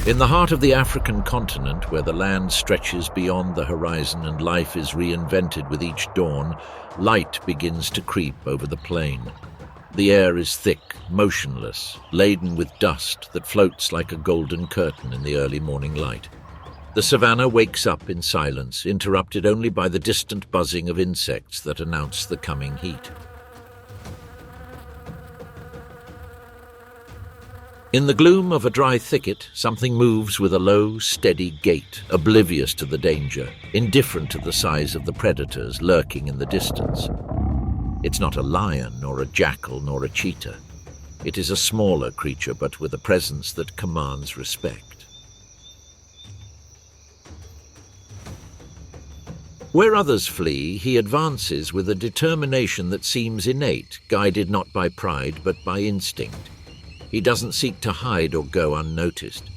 In the heart of the African continent, where the land stretches beyond the horizon and life is reinvented with each dawn, light begins to creep over the plain. The air is thick, motionless, laden with dust that floats like a golden curtain in the early morning light. The savannah wakes up in silence, interrupted only by the distant buzzing of insects that announce the coming heat. In the gloom of a dry thicket, something moves with a low, steady gait, oblivious to the danger, indifferent to the size of the predators lurking in the distance. It's not a lion, nor a jackal, nor a cheetah. It is a smaller creature, but with a presence that commands respect. Where others flee, he advances with a determination that seems innate, guided not by pride, but by instinct. He doesn't seek to hide or go unnoticed.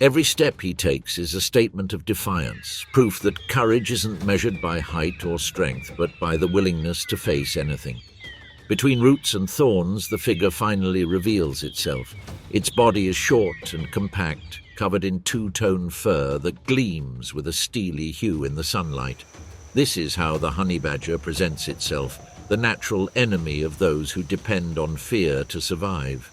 Every step he takes is a statement of defiance, proof that courage isn't measured by height or strength, but by the willingness to face anything. Between roots and thorns, the figure finally reveals itself. Its body is short and compact, covered in two-tone fur that gleams with a steely hue in the sunlight. This is how the honey badger presents itself, the natural enemy of those who depend on fear to survive.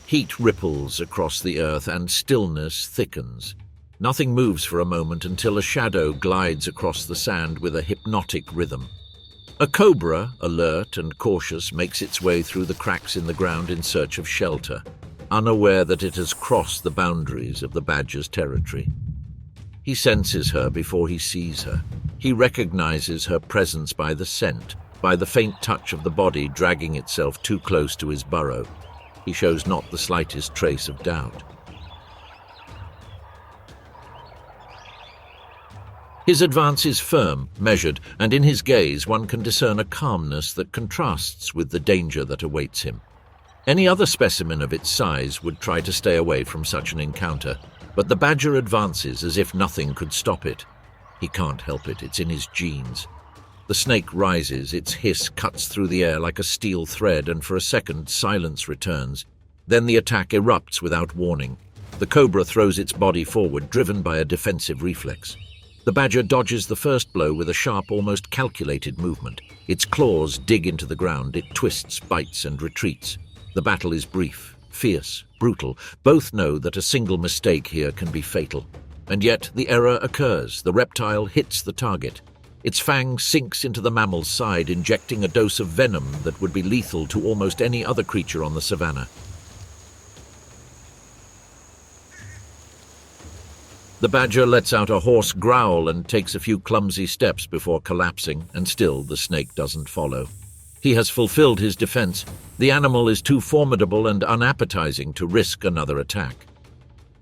Heat ripples across the earth and stillness thickens. Nothing moves for a moment until a shadow glides across the sand with a hypnotic rhythm. A cobra, alert and cautious, makes its way through the cracks in the ground in search of shelter, unaware that it has crossed the boundaries of the badger's territory. He senses her before he sees her. He recognizes her presence by the scent, by the faint touch of the body dragging itself too close to his burrow. He shows not the slightest trace of doubt. His advance is firm, measured, and in his gaze one can discern a calmness that contrasts with the danger that awaits him. Any other specimen of its size would try to stay away from such an encounter, but the badger advances as if nothing could stop it. He can't help it, it's in his genes. The snake rises, its hiss cuts through the air like a steel thread, and for a second silence returns. Then the attack erupts without warning. The cobra throws its body forward, driven by a defensive reflex. The badger dodges the first blow with a sharp, almost calculated movement. Its claws dig into the ground, it twists, bites, and retreats. The battle is brief, fierce, brutal. Both know that a single mistake here can be fatal. And yet the error occurs. The reptile hits the target. Its fang sinks into the mammal's side, injecting a dose of venom that would be lethal to almost any other creature on the savannah. The badger lets out a hoarse growl and takes a few clumsy steps before collapsing, and still the snake doesn't follow. He has fulfilled his defense. The animal is too formidable and unappetizing to risk another attack.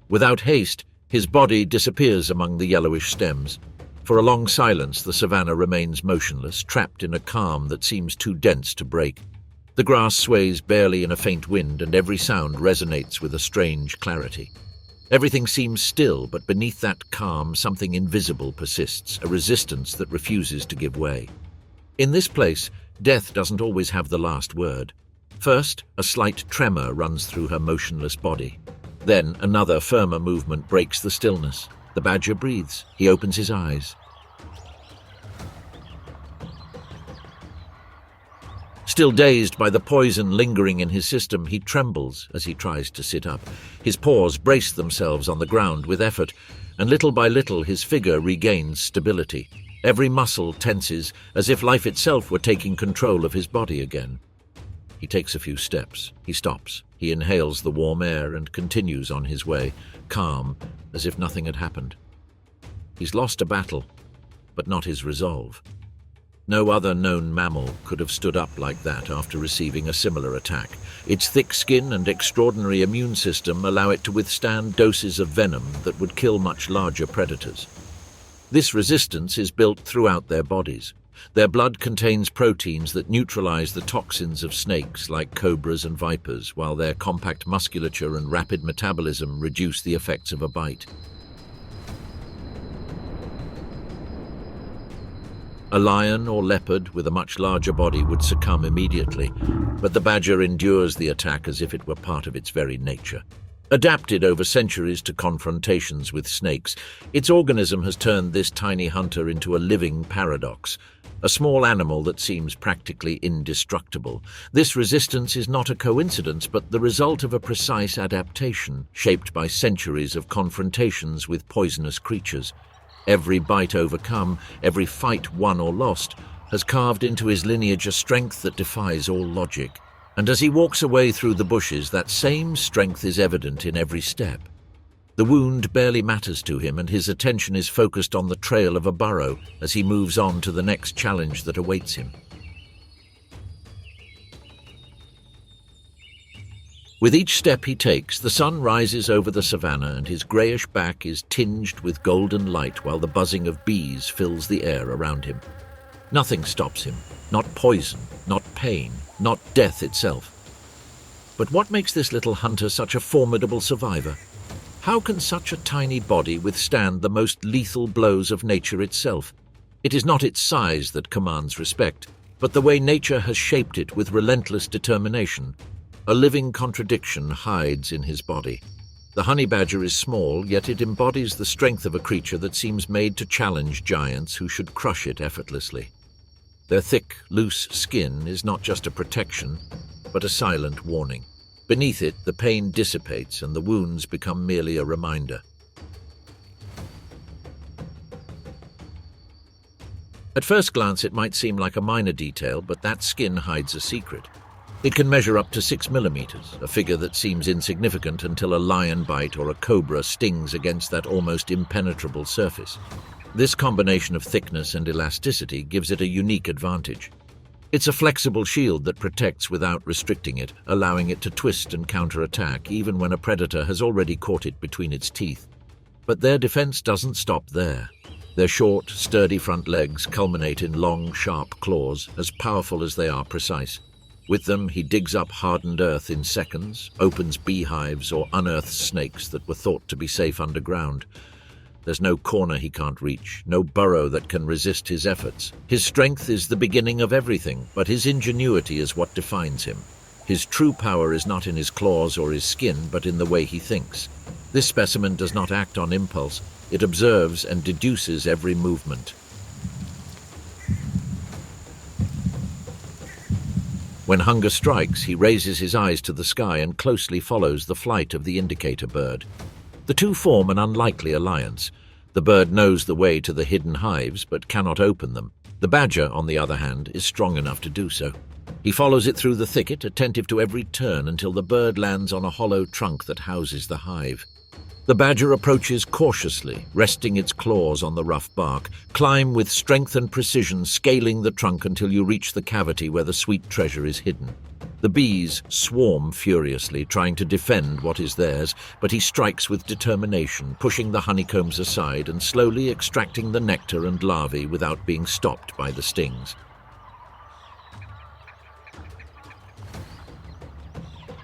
Without haste, his body disappears among the yellowish stems. For a long silence, the savannah remains motionless, trapped in a calm that seems too dense to break. The grass sways barely in a faint wind, and every sound resonates with a strange clarity. Everything seems still, but beneath that calm, something invisible persists, a resistance that refuses to give way. In this place, death doesn't always have the last word. First, a slight tremor runs through her motionless body. Then, another firmer movement breaks the stillness. The badger breathes. He opens his eyes. Still dazed by the poison lingering in his system, he trembles as he tries to sit up. His paws brace themselves on the ground with effort, and little by little his figure regains stability. Every muscle tenses, as if life itself were taking control of his body again. He takes a few steps. He stops. He inhales the warm air and continues on his way, calm, as if nothing had happened. He's lost a battle, but not his resolve. No other known mammal could have stood up like that after receiving a similar attack. Its thick skin and extraordinary immune system allow it to withstand doses of venom that would kill much larger predators. This resistance is built throughout their bodies. Their blood contains proteins that neutralize the toxins of snakes like cobras and vipers, while their compact musculature and rapid metabolism reduce the effects of a bite. A lion or leopard with a much larger body would succumb immediately, but the badger endures the attack as if it were part of its very nature. Adapted over centuries to confrontations with snakes, its organism has turned this tiny hunter into a living paradox, a small animal that seems practically indestructible. This resistance is not a coincidence, but the result of a precise adaptation, shaped by centuries of confrontations with poisonous creatures. Every bite overcome, every fight won or lost, has carved into his lineage a strength that defies all logic. And as he walks away through the bushes, that same strength is evident in every step. The wound barely matters to him, and his attention is focused on the trail of a burrow as he moves on to the next challenge that awaits him. With each step he takes, the sun rises over the savannah and his greyish back is tinged with golden light while the buzzing of bees fills the air around him. Nothing stops him, not poison, not pain, not death itself. But what makes this little hunter such a formidable survivor? How can such a tiny body withstand the most lethal blows of nature itself? It is not its size that commands respect, but the way nature has shaped it with relentless determination. A living contradiction hides in his body. The honey badger is small, yet it embodies the strength of a creature that seems made to challenge giants who should crush it effortlessly. Their thick, loose skin is not just a protection, but a silent warning. Beneath it, the pain dissipates and the wounds become merely a reminder. At first glance, it might seem like a minor detail, but that skin hides a secret. It can measure up to 6 millimeters, a figure that seems insignificant until a lion bite or a cobra stings against that almost impenetrable surface. This combination of thickness and elasticity gives it a unique advantage. It's a flexible shield that protects without restricting it, allowing it to twist and counterattack even when a predator has already caught it between its teeth. But their defense doesn't stop there. Their short, sturdy front legs culminate in long, sharp claws, as powerful as they are precise. With them, he digs up hardened earth in seconds, opens beehives, or unearths snakes that were thought to be safe underground. There's no corner he can't reach, no burrow that can resist his efforts. His strength is the beginning of everything, but his ingenuity is what defines him. His true power is not in his claws or his skin, but in the way he thinks. This specimen does not act on impulse. It observes and deduces every movement. When hunger strikes, he raises his eyes to the sky and closely follows the flight of the indicator bird. The two form an unlikely alliance. The bird knows the way to the hidden hives, but cannot open them. The badger, on the other hand, is strong enough to do so. He follows it through the thicket, attentive to every turn until the bird lands on a hollow trunk that houses the hive. The badger approaches cautiously, resting its claws on the rough bark. Climb with strength and precision, scaling the trunk until you reach the cavity where the sweet treasure is hidden. The bees swarm furiously, trying to defend what is theirs, but he strikes with determination, pushing the honeycombs aside and slowly extracting the nectar and larvae without being stopped by the stings.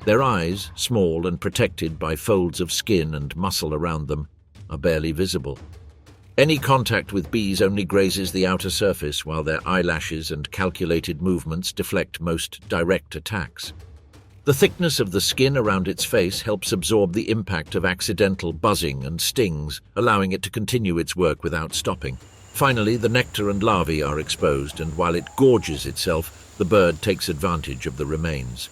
Their eyes, small and protected by folds of skin and muscle around them, are barely visible. Any contact with bees only grazes the outer surface, while their eyelashes and calculated movements deflect most direct attacks. The thickness of the skin around its face helps absorb the impact of accidental buzzing and stings, allowing it to continue its work without stopping. Finally, the nectar and larvae are exposed, and while it gorges itself, the bird takes advantage of the remains.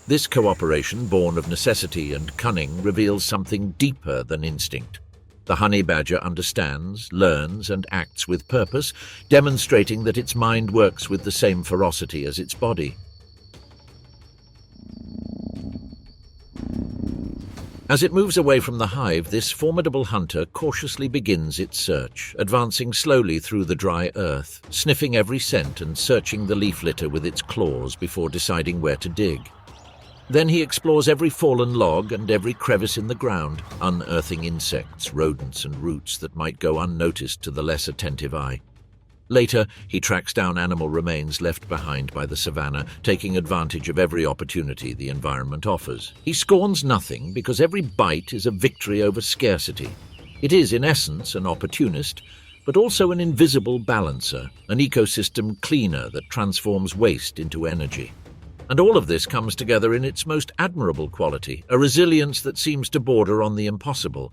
This cooperation, born of necessity and cunning, reveals something deeper than instinct. The honey badger understands, learns, and acts with purpose, demonstrating that its mind works with the same ferocity as its body. As it moves away from the hive, this formidable hunter cautiously begins its search, advancing slowly through the dry earth, sniffing every scent and searching the leaf litter with its claws before deciding where to dig. Then he explores every fallen log and every crevice in the ground, unearthing insects, rodents, and roots that might go unnoticed to the less attentive eye. Later, he tracks down animal remains left behind by the savannah, taking advantage of every opportunity the environment offers. He scorns nothing because every bite is a victory over scarcity. It is, in essence, an opportunist, but also an invisible balancer, an ecosystem cleaner that transforms waste into energy. And all of this comes together in its most admirable quality, a resilience that seems to border on the impossible.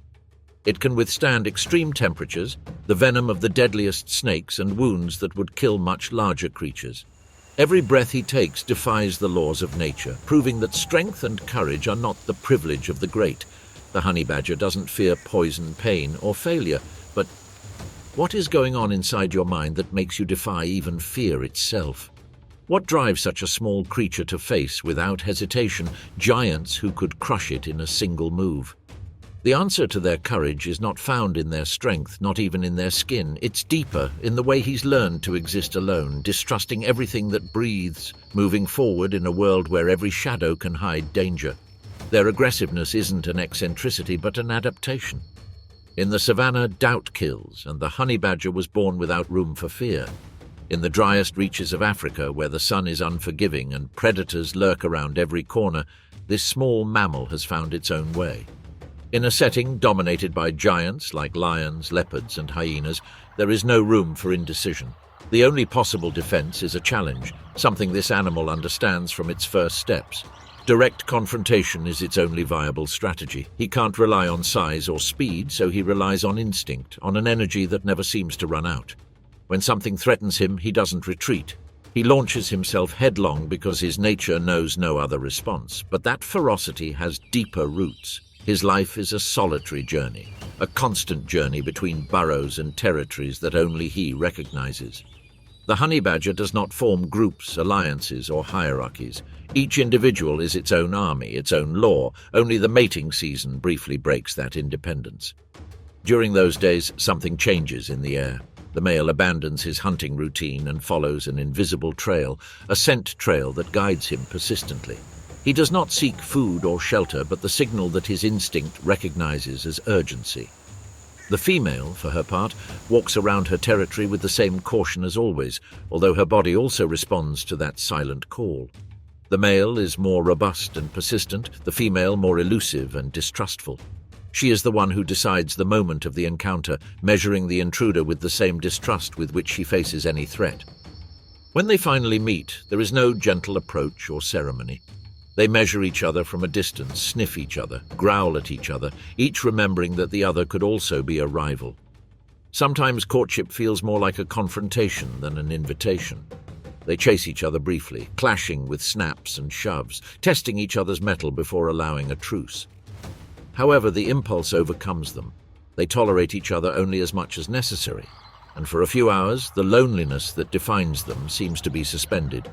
It can withstand extreme temperatures, the venom of the deadliest snakes, and wounds that would kill much larger creatures. Every breath he takes defies the laws of nature, proving that strength and courage are not the privilege of the great. The honey badger doesn't fear poison, pain, or failure, but what is going on inside your mind that makes you defy even fear itself? What drives such a small creature to face, without hesitation, giants who could crush it in a single move? The answer to their courage is not found in their strength, not even in their skin. It's deeper, in the way he's learned to exist alone, distrusting everything that breathes, moving forward in a world where every shadow can hide danger. Their aggressiveness isn't an eccentricity, but an adaptation. In the savannah, doubt kills, and the honey badger was born without room for fear. In the driest reaches of Africa, where the sun is unforgiving and predators lurk around every corner, this small mammal has found its own way. In a setting dominated by giants like lions, leopards, and hyenas, there is no room for indecision. The only possible defense is a challenge, something this animal understands from its first steps. Direct confrontation is its only viable strategy. He can't rely on size or speed, so he relies on instinct, on an energy that never seems to run out. When something threatens him, he doesn't retreat. He launches himself headlong because his nature knows no other response. But that ferocity has deeper roots. His life is a solitary journey, a constant journey between burrows and territories that only he recognizes. The honey badger does not form groups, alliances, or hierarchies. Each individual is its own army, its own law. Only the mating season briefly breaks that independence. During those days, something changes in the air. The male abandons his hunting routine and follows an invisible trail, a scent trail that guides him persistently. He does not seek food or shelter, but the signal that his instinct recognizes as urgency. The female, for her part, walks around her territory with the same caution as always, although her body also responds to that silent call. The male is more robust and persistent, the female more elusive and distrustful. She is the one who decides the moment of the encounter, measuring the intruder with the same distrust with which she faces any threat. When they finally meet, there is no gentle approach or ceremony. They measure each other from a distance, sniff each other, growl at each other, each remembering that the other could also be a rival. Sometimes courtship feels more like a confrontation than an invitation. They chase each other briefly, clashing with snaps and shoves, testing each other's mettle before allowing a truce. However, the impulse overcomes them. They tolerate each other only as much as necessary, and for a few hours, the loneliness that defines them seems to be suspended.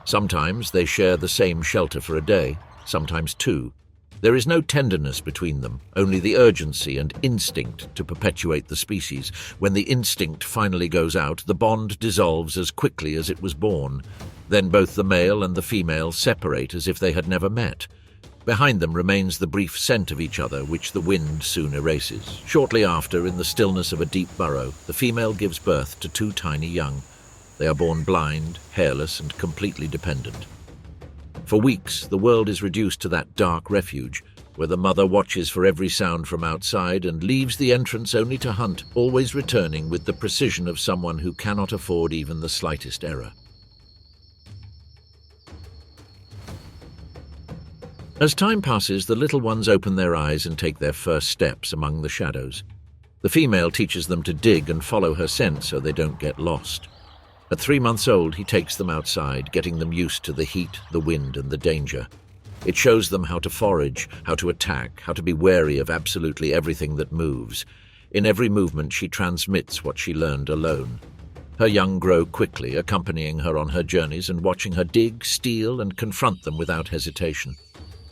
Sometimes they share the same shelter for a day, sometimes two. There is no tenderness between them, only the urgency and instinct to perpetuate the species. When the instinct finally goes out, the bond dissolves as quickly as it was born. Then both the male and the female separate as if they had never met. Behind them remains the brief scent of each other, which the wind soon erases. Shortly after, in the stillness of a deep burrow, the female gives birth to two tiny young. They are born blind, hairless, and completely dependent. For weeks, the world is reduced to that dark refuge, where the mother watches for every sound from outside and leaves the entrance only to hunt, always returning with the precision of someone who cannot afford even the slightest error. As time passes, the little ones open their eyes and take their first steps among the shadows. The female teaches them to dig and follow her scent so they don't get lost. At 3 months old, he takes them outside, getting them used to the heat, the wind, and the danger. It shows them how to forage, how to attack, how to be wary of absolutely everything that moves. In every movement, she transmits what she learned alone. Her young grow quickly, accompanying her on her journeys and watching her dig, steal, and confront them without hesitation.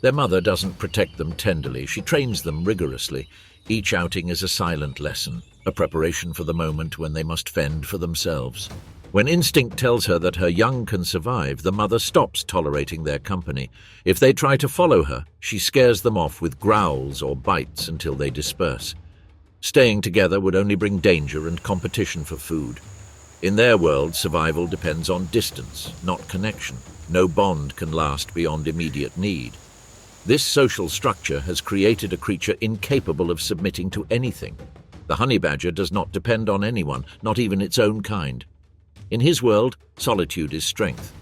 Their mother doesn't protect them tenderly, she trains them rigorously. Each outing is a silent lesson, a preparation for the moment when they must fend for themselves. When instinct tells her that her young can survive, the mother stops tolerating their company. If they try to follow her, she scares them off with growls or bites until they disperse. Staying together would only bring danger and competition for food. In their world, survival depends on distance, not connection. No bond can last beyond immediate need. This social structure has created a creature incapable of submitting to anything. The honey badger does not depend on anyone, not even its own kind. In his world, solitude is strength.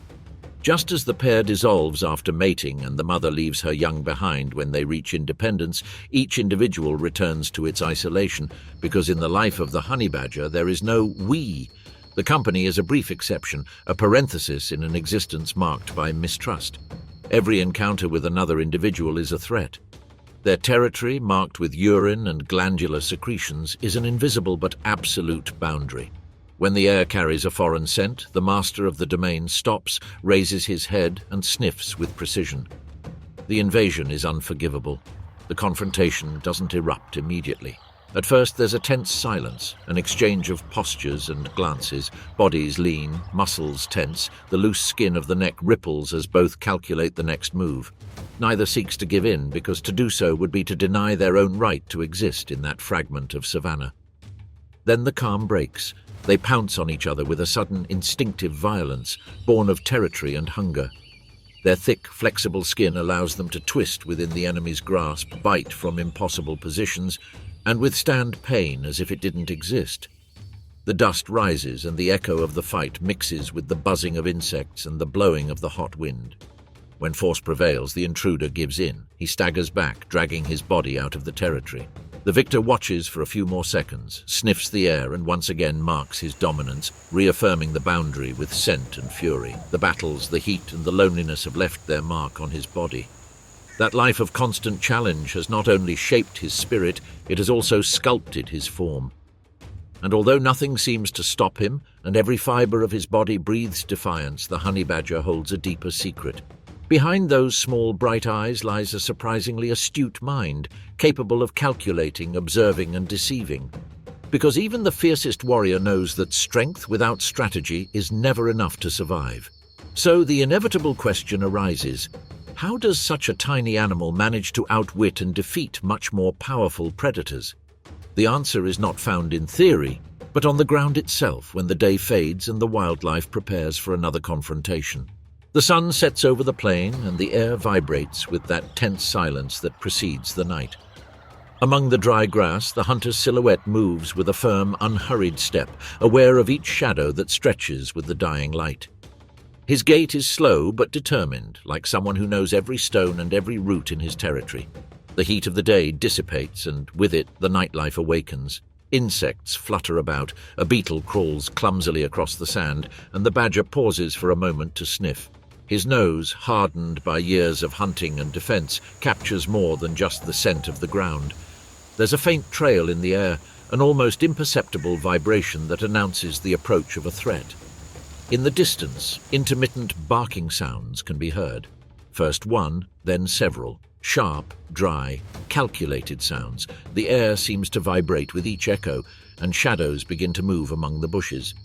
Just as the pair dissolves after mating and the mother leaves her young behind when they reach independence, each individual returns to its isolation, because in the life of the honey badger there is no we. The company is a brief exception, a parenthesis in an existence marked by mistrust. Every encounter with another individual is a threat. Their territory, marked with urine and glandular secretions, is an invisible but absolute boundary. When the air carries a foreign scent, the master of the domain stops, raises his head, and sniffs with precision. The invasion is unforgivable. The confrontation doesn't erupt immediately. At first there's a tense silence, an exchange of postures and glances, bodies lean, muscles tense, the loose skin of the neck ripples as both calculate the next move. Neither seeks to give in, because to do so would be to deny their own right to exist in that fragment of savannah. Then the calm breaks. They pounce on each other with a sudden instinctive violence, born of territory and hunger. Their thick, flexible skin allows them to twist within the enemy's grasp, bite from impossible positions, and withstand pain as if it didn't exist. The dust rises and the echo of the fight mixes with the buzzing of insects and the blowing of the hot wind. When force prevails, the intruder gives in. He staggers back, dragging his body out of the territory. The victor watches for a few more seconds, sniffs the air, and once again marks his dominance, reaffirming the boundary with scent and fury. The battles, the heat, and the loneliness have left their mark on his body. That life of constant challenge has not only shaped his spirit, it has also sculpted his form. And although nothing seems to stop him, and every fiber of his body breathes defiance, the honey badger holds a deeper secret. Behind those small, bright eyes lies a surprisingly astute mind, capable of calculating, observing, and deceiving. Because even the fiercest warrior knows that strength without strategy is never enough to survive. So the inevitable question arises: how does such a tiny animal manage to outwit and defeat much more powerful predators? The answer is not found in theory, but on the ground itself when the day fades and the wildlife prepares for another confrontation. The sun sets over the plain and the air vibrates with that tense silence that precedes the night. Among the dry grass, the hunter's silhouette moves with a firm, unhurried step, aware of each shadow that stretches with the dying light. His gait is slow but determined, like someone who knows every stone and every root in his territory. The heat of the day dissipates, and with it the nightlife awakens. Insects flutter about, a beetle crawls clumsily across the sand, and the badger pauses for a moment to sniff. His nose, hardened by years of hunting and defense, captures more than just the scent of the ground. There's a faint trail in the air, an almost imperceptible vibration that announces the approach of a threat. In the distance, intermittent barking sounds can be heard. First one, then several. Sharp, dry, calculated sounds. The air seems to vibrate with each echo, and shadows begin to move among the bushes.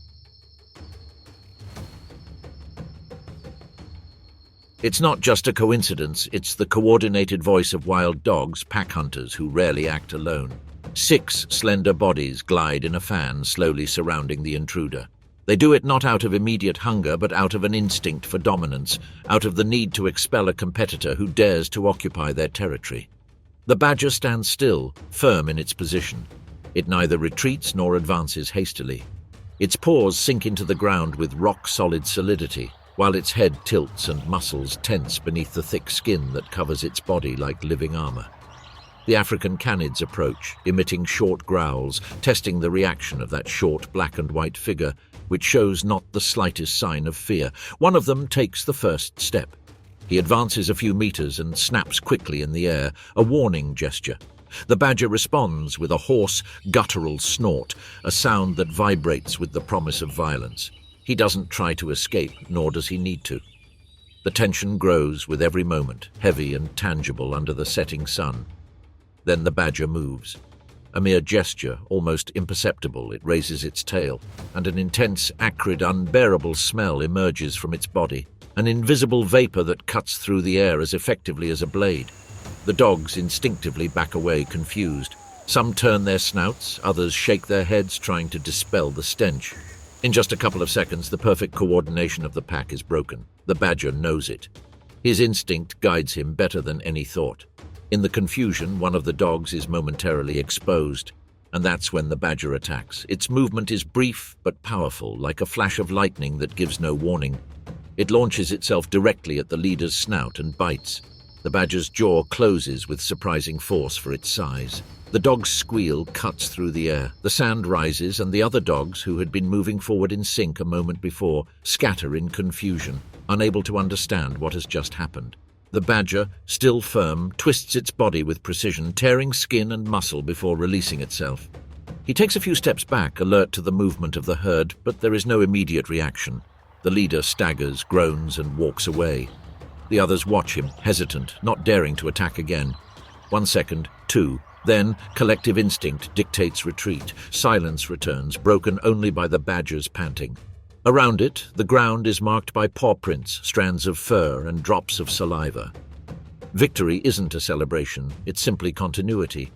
It's not just a coincidence, it's the coordinated voice of wild dogs, pack hunters who rarely act alone. 6 slender bodies glide in a fan, slowly surrounding the intruder. They do it not out of immediate hunger, but out of an instinct for dominance, out of the need to expel a competitor who dares to occupy their territory. The badger stands still, firm in its position. It neither retreats nor advances hastily. Its paws sink into the ground with rock-solid solidity, while its head tilts and muscles tense beneath the thick skin that covers its body like living armor. The African canids approach, emitting short growls, testing the reaction of that short black and white figure, which shows not the slightest sign of fear. One of them takes the first step. He advances a few meters and snaps quickly in the air, a warning gesture. The badger responds with a hoarse, guttural snort, a sound that vibrates with the promise of violence. He doesn't try to escape, nor does he need to. The tension grows with every moment, heavy and tangible under the setting sun. Then the badger moves. A mere gesture, almost imperceptible, it raises its tail, and an intense, acrid, unbearable smell emerges from its body, an invisible vapor that cuts through the air as effectively as a blade. The dogs instinctively back away, confused. Some turn their snouts, others shake their heads, trying to dispel the stench. In just a couple of seconds, the perfect coordination of the pack is broken. The badger knows it. His instinct guides him better than any thought. In the confusion, one of the dogs is momentarily exposed. And that's when the badger attacks. Its movement is brief but powerful, like a flash of lightning that gives no warning. It launches itself directly at the leader's snout and bites. The badger's jaw closes with surprising force for its size. The dog's squeal cuts through the air. The sand rises, and the other dogs, who had been moving forward in sync a moment before, scatter in confusion, unable to understand what has just happened. The badger, still firm, twists its body with precision, tearing skin and muscle before releasing itself. He takes a few steps back, alert to the movement of the herd, but there is no immediate reaction. The leader staggers, groans, and walks away. The others watch him, hesitant, not daring to attack again. 1 second, 2. Then, collective instinct dictates retreat. Silence returns, broken only by the badger's panting. Around it, the ground is marked by paw prints, strands of fur, and drops of saliva. Victory isn't a celebration, it's simply continuity.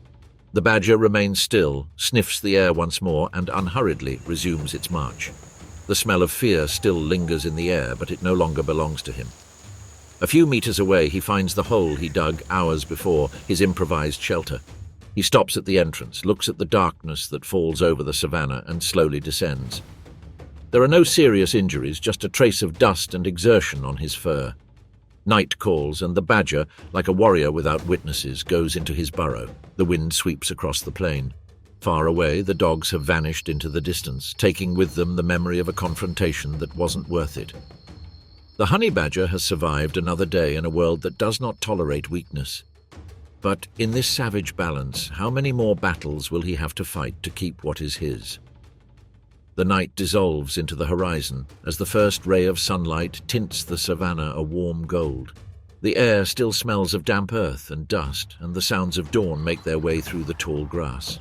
The badger remains still, sniffs the air once more, and unhurriedly resumes its march. The smell of fear still lingers in the air, but it no longer belongs to him. A few meters away, he finds the hole he dug hours before, his improvised shelter. He stops at the entrance, looks at the darkness that falls over the savannah, and slowly descends. There are no serious injuries, just a trace of dust and exertion on his fur. Night calls, and the badger, like a warrior without witnesses, goes into his burrow. The wind sweeps across the plain. Far away, the dogs have vanished into the distance, taking with them the memory of a confrontation that wasn't worth it. The honey badger has survived another day in a world that does not tolerate weakness. But in this savage balance, how many more battles will he have to fight to keep what is his? The night dissolves into the horizon as the first ray of sunlight tints the savannah a warm gold. The air still smells of damp earth and dust, and the sounds of dawn make their way through the tall grass.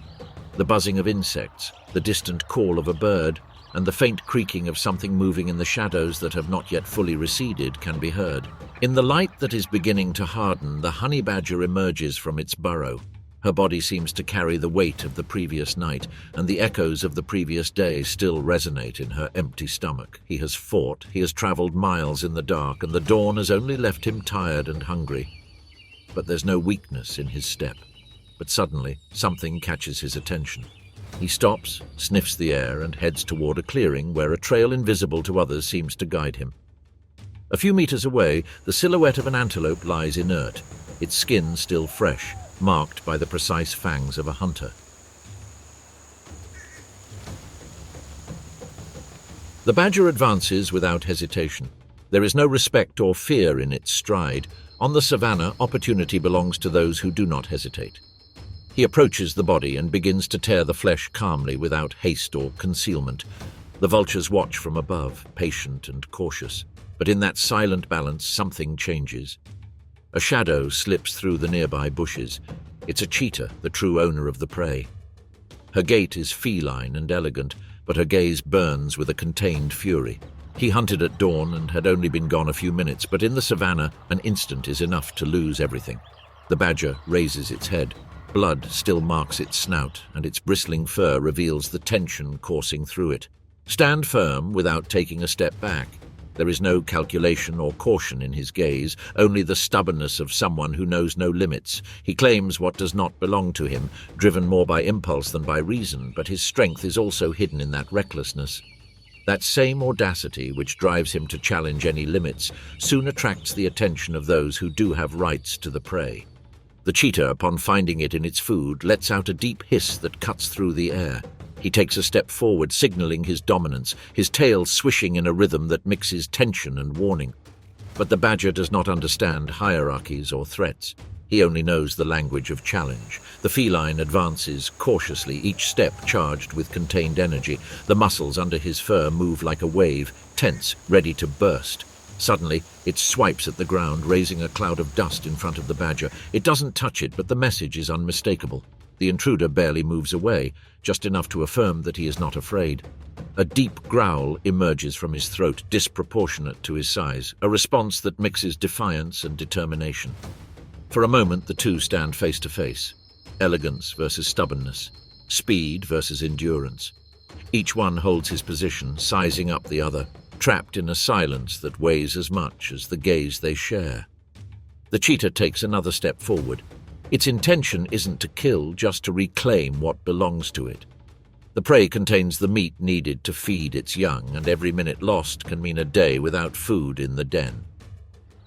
The buzzing of insects, the distant call of a bird, and the faint creaking of something moving in the shadows that have not yet fully receded can be heard. In the light that is beginning to harden, the honey badger emerges from its burrow. Her body seems to carry the weight of the previous night, and the echoes of the previous day still resonate in her empty stomach. He has fought, he has traveled miles in the dark, and the dawn has only left him tired and hungry. But there's no weakness in his step. But suddenly, something catches his attention. He stops, sniffs the air, and heads toward a clearing where a trail invisible to others seems to guide him. A few meters away, the silhouette of an antelope lies inert, its skin still fresh, marked by the precise fangs of a hunter. The badger advances without hesitation. There is no respect or fear in its stride. On the savannah, opportunity belongs to those who do not hesitate. He approaches the body and begins to tear the flesh calmly without haste or concealment. The vultures watch from above, patient and cautious. But in that silent balance, something changes. A shadow slips through the nearby bushes. It's a cheetah, the true owner of the prey. Her gait is feline and elegant, but her gaze burns with a contained fury. He hunted at dawn and had only been gone a few minutes, but in the savannah, an instant is enough to lose everything. The badger raises its head. Blood still marks its snout, and its bristling fur reveals the tension coursing through it. Stand firm without taking a step back. There is no calculation or caution in his gaze, only the stubbornness of someone who knows no limits. He claims what does not belong to him, driven more by impulse than by reason, but his strength is also hidden in that recklessness. That same audacity which drives him to challenge any limits soon attracts the attention of those who do have rights to the prey. The cheetah, upon finding it in its food, lets out a deep hiss that cuts through the air. He takes a step forward, signaling his dominance, his tail swishing in a rhythm that mixes tension and warning. But the badger does not understand hierarchies or threats. He only knows the language of challenge. The feline advances cautiously, each step charged with contained energy. The muscles under his fur move like a wave, tense, ready to burst. Suddenly, it swipes at the ground, raising a cloud of dust in front of the badger. It doesn't touch it, but the message is unmistakable. The intruder barely moves away, just enough to affirm that he is not afraid. A deep growl emerges from his throat, disproportionate to his size, a response that mixes defiance and determination. For a moment, the two stand face to face. Elegance versus stubbornness, speed versus endurance. Each one holds his position, sizing up the other, trapped in a silence that weighs as much as the gaze they share. The cheetah takes another step forward. Its intention isn't to kill, just to reclaim what belongs to it. The prey contains the meat needed to feed its young, and every minute lost can mean a day without food in the den.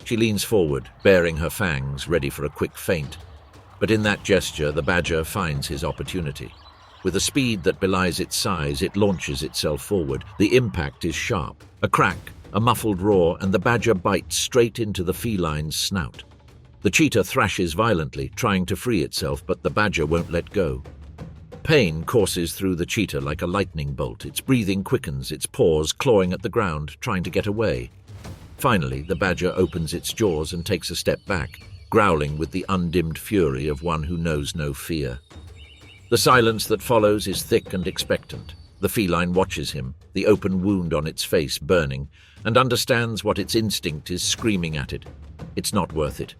She leans forward, baring her fangs, ready for a quick feint. But in that gesture, the badger finds his opportunity. With a speed that belies its size, it launches itself forward. The impact is sharp. A crack, a muffled roar, and the badger bites straight into the feline's snout. The cheetah thrashes violently, trying to free itself, but the badger won't let go. Pain courses through the cheetah like a lightning bolt. Its breathing quickens, its paws clawing at the ground, trying to get away. Finally, the badger opens its jaws and takes a step back, growling with the undimmed fury of one who knows no fear. The silence that follows is thick and expectant. The feline watches him, the open wound on its face burning, and understands what its instinct is screaming at it. It's not worth it.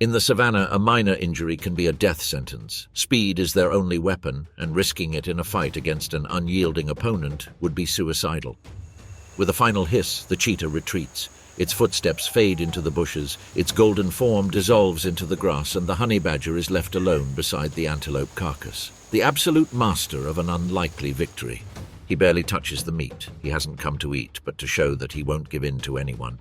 In the savannah, a minor injury can be a death sentence. Speed is their only weapon, and risking it in a fight against an unyielding opponent would be suicidal. With a final hiss, the cheetah retreats. Its footsteps fade into the bushes, its golden form dissolves into the grass, and the honey badger is left alone beside the antelope carcass. The absolute master of an unlikely victory. He barely touches the meat. He hasn't come to eat, but to show that he won't give in to anyone.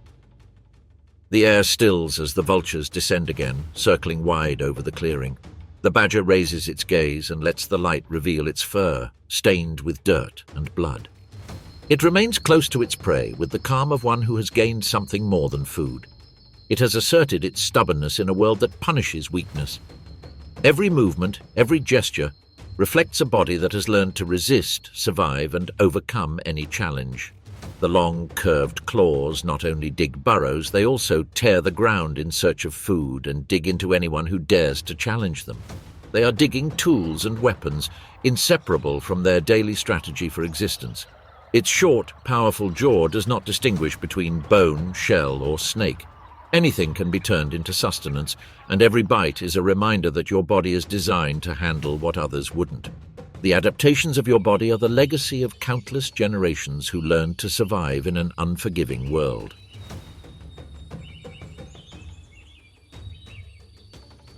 The air stills as the vultures descend again, circling wide over the clearing. The badger raises its gaze and lets the light reveal its fur, stained with dirt and blood. It remains close to its prey with the calm of one who has gained something more than food. It has asserted its stubbornness in a world that punishes weakness. Every movement, every gesture, reflects a body that has learned to resist, survive, and overcome any challenge. The long, curved claws not only dig burrows, they also tear the ground in search of food and dig into anyone who dares to challenge them. They are digging tools and weapons, inseparable from their daily strategy for existence. Its short, powerful jaw does not distinguish between bone, shell, or snake. Anything can be turned into sustenance, and every bite is a reminder that your body is designed to handle what others wouldn't. The adaptations of your body are the legacy of countless generations who learned to survive in an unforgiving world.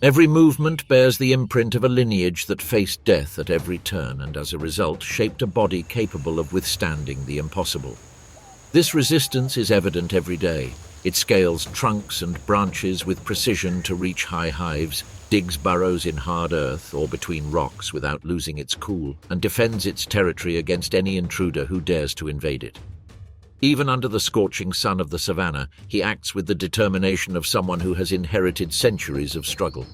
Every movement bears the imprint of a lineage that faced death at every turn and as a result shaped a body capable of withstanding the impossible. This resistance is evident every day. It scales trunks and branches with precision to reach high hives, digs burrows in hard earth or between rocks without losing its cool, and defends its territory against any intruder who dares to invade it. Even under the scorching sun of the savannah, he acts with the determination of someone who has inherited centuries of struggle.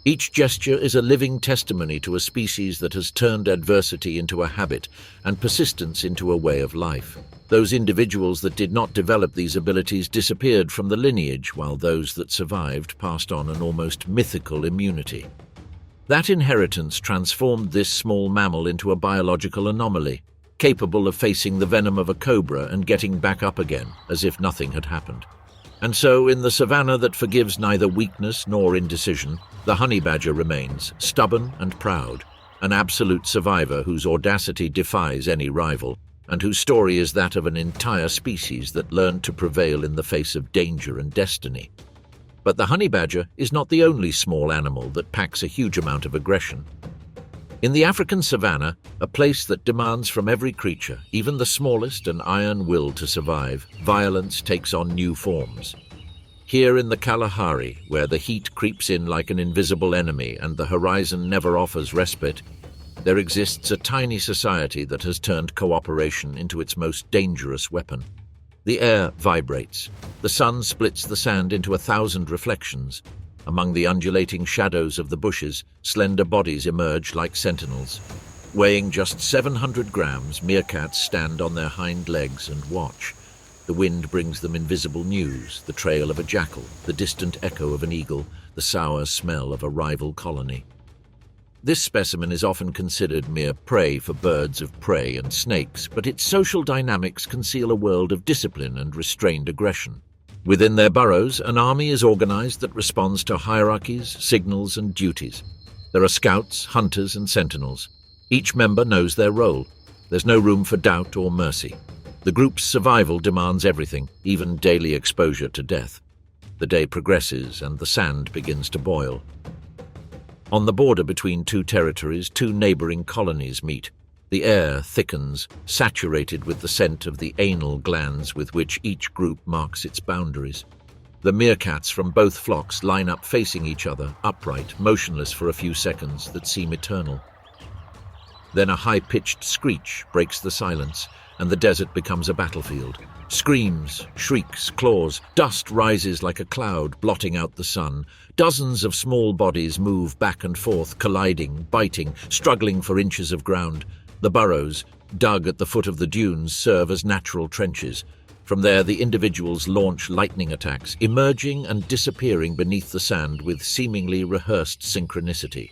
Each gesture is a living testimony to a species that has turned adversity into a habit and persistence into a way of life. Those individuals that did not develop these abilities disappeared from the lineage, while those that survived passed on an almost mythical immunity. That inheritance transformed this small mammal into a biological anomaly, capable of facing the venom of a cobra and getting back up again, as if nothing had happened. And so, in the savannah that forgives neither weakness nor indecision, the honey badger remains, stubborn and proud, an absolute survivor whose audacity defies any rival, and whose story is that of an entire species that learned to prevail in the face of danger and destiny. But the honey badger is not the only small animal that packs a huge amount of aggression. In the African savannah, a place that demands from every creature, even the smallest, an iron will to survive, violence takes on new forms. Here in the Kalahari, where the heat creeps in like an invisible enemy and the horizon never offers respite, there exists a tiny society that has turned cooperation into its most dangerous weapon. The air vibrates. The sun splits the sand into 1,000 reflections. Among the undulating shadows of the bushes, slender bodies emerge like sentinels. Weighing just 700 grams, meerkats stand on their hind legs and watch. The wind brings them invisible news, the trail of a jackal, the distant echo of an eagle, the sour smell of a rival colony. This specimen is often considered mere prey for birds of prey and snakes, but its social dynamics conceal a world of discipline and restrained aggression. Within their burrows, an army is organized that responds to hierarchies, signals, and duties. There are scouts, hunters, and sentinels. Each member knows their role. There's no room for doubt or mercy. The group's survival demands everything, even daily exposure to death. The day progresses and the sand begins to boil. On the border between two territories, two neighboring colonies meet. The air thickens, saturated with the scent of the anal glands with which each group marks its boundaries. The meerkats from both flocks line up facing each other, upright, motionless for a few seconds that seem eternal. Then a high-pitched screech breaks the silence, and the desert becomes a battlefield. Screams, shrieks, claws, dust rises like a cloud, blotting out the sun. Dozens of small bodies move back and forth, colliding, biting, struggling for inches of ground. The burrows, dug at the foot of the dunes, serve as natural trenches. From there, the individuals launch lightning attacks, emerging and disappearing beneath the sand with seemingly rehearsed synchronicity.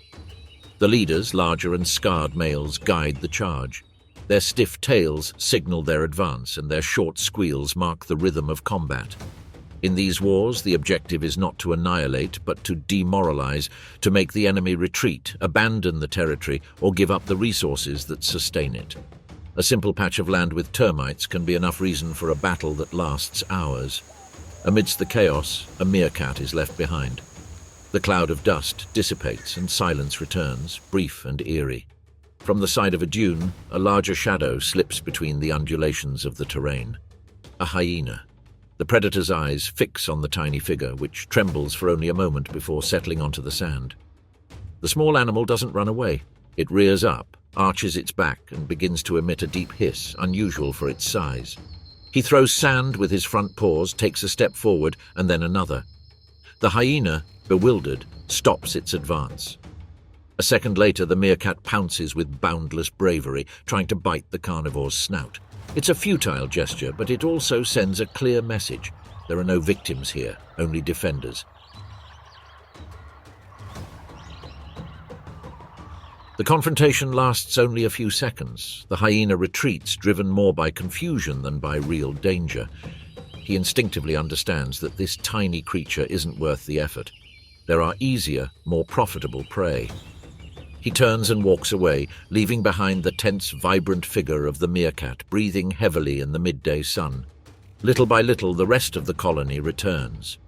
The leaders, larger and scarred males, guide the charge. Their stiff tails signal their advance, and their short squeals mark the rhythm of combat. In these wars, the objective is not to annihilate, but to demoralize, to make the enemy retreat, abandon the territory, or give up the resources that sustain it. A simple patch of land with termites can be enough reason for a battle that lasts hours. Amidst the chaos, a meerkat is left behind. The cloud of dust dissipates and silence returns, brief and eerie. From the side of a dune, a larger shadow slips between the undulations of the terrain. A hyena. The predator's eyes fix on the tiny figure, which trembles for only a moment before settling onto the sand. The small animal doesn't run away. It rears up, arches its back, and begins to emit a deep hiss, unusual for its size. He throws sand with his front paws, takes a step forward, and then another. The hyena, bewildered, stops its advance. A second later, the meerkat pounces with boundless bravery, trying to bite the carnivore's snout. It's a futile gesture, but it also sends a clear message. There are no victims here, only defenders. The confrontation lasts only a few seconds. The hyena retreats, driven more by confusion than by real danger. He instinctively understands that this tiny creature isn't worth the effort. There are easier, more profitable prey. He turns and walks away, leaving behind the tense, vibrant figure of the meerkat, breathing heavily in the midday sun. Little by little, the rest of the colony returns.